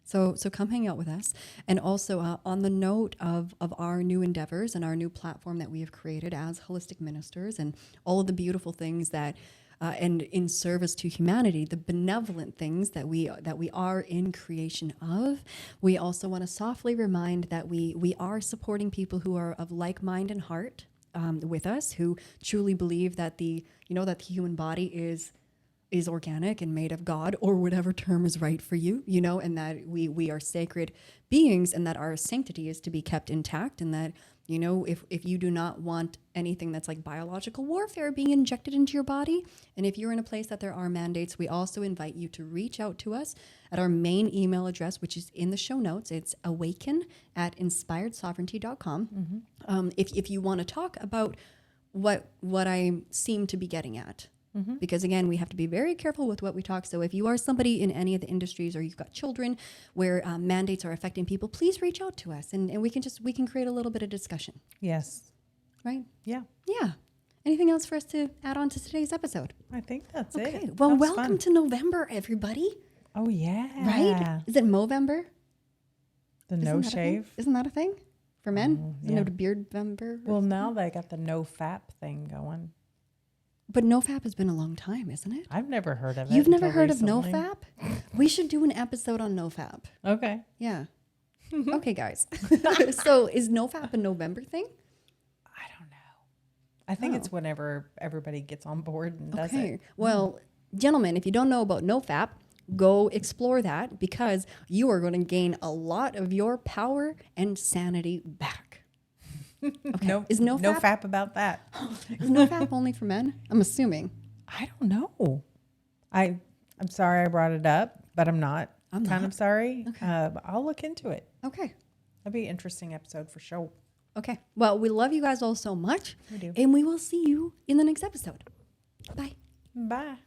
Speaker 1: So come hang out with us. And also on the note of our new endeavors and our new platform that we have created as holistic ministers and all of the beautiful things that, and in service to humanity, the benevolent things that we are in creation of, we also want to softly remind that we are supporting people who are of like mind and heart with us, who truly believe that the human body is organic and made of God, or whatever term is right for you, and that we are sacred beings and that our sanctity is to be kept intact, and that, if you do not want anything that's like biological warfare being injected into your body, and if you're in a place that there are mandates, we also invite you to reach out to us at our main email address, which is in the show notes. It's awaken@inspiredsovereignty.com. If you want to talk about what I seem to be getting at. Because again, we have to be very careful with what we talk. So if you are somebody in any of the industries, or you've got children where mandates are affecting people, please reach out to us, and we can create a little bit of discussion.
Speaker 2: Yes.
Speaker 1: Right?
Speaker 2: Yeah.
Speaker 1: Yeah. Anything else for us to add on to today's episode?
Speaker 2: I think that's it.
Speaker 1: Okay. Well,
Speaker 2: That was
Speaker 1: welcome
Speaker 2: fun.
Speaker 1: to November, everybody.
Speaker 2: Oh yeah.
Speaker 1: Right? Is it Movember?
Speaker 2: The no shave.
Speaker 1: Isn't that a thing for men?
Speaker 2: yeah.
Speaker 1: No beard member?
Speaker 2: Well, now they got the no fap thing going.
Speaker 1: But NoFap has been a long time, isn't it?
Speaker 2: I've never heard of it.
Speaker 1: You've never
Speaker 2: until
Speaker 1: heard
Speaker 2: recently.
Speaker 1: of NoFap? We should do an episode on NoFap.
Speaker 2: Okay.
Speaker 1: Yeah. Okay, guys. So is NoFap a November thing?
Speaker 2: I don't know. I think it's whenever everybody gets on board and does
Speaker 1: Okay.
Speaker 2: it.
Speaker 1: Well, gentlemen, if you don't know about NoFap, go explore that, because you are going to gain a lot of your power and sanity back. Okay.
Speaker 2: No,
Speaker 1: Is
Speaker 2: no
Speaker 1: NoFap
Speaker 2: fap about that.
Speaker 1: Is NoFap only for men? I'm assuming.
Speaker 2: I don't know. I'm sorry I brought it up, but I'm not.
Speaker 1: I'm
Speaker 2: kind
Speaker 1: not.
Speaker 2: of sorry.
Speaker 1: Okay.
Speaker 2: I'll look into it.
Speaker 1: Okay.
Speaker 2: That'd be an interesting episode for sure.
Speaker 1: Okay. Well, we love you guys all so much.
Speaker 2: We do.
Speaker 1: And we will see you in the next episode. Bye.
Speaker 2: Bye.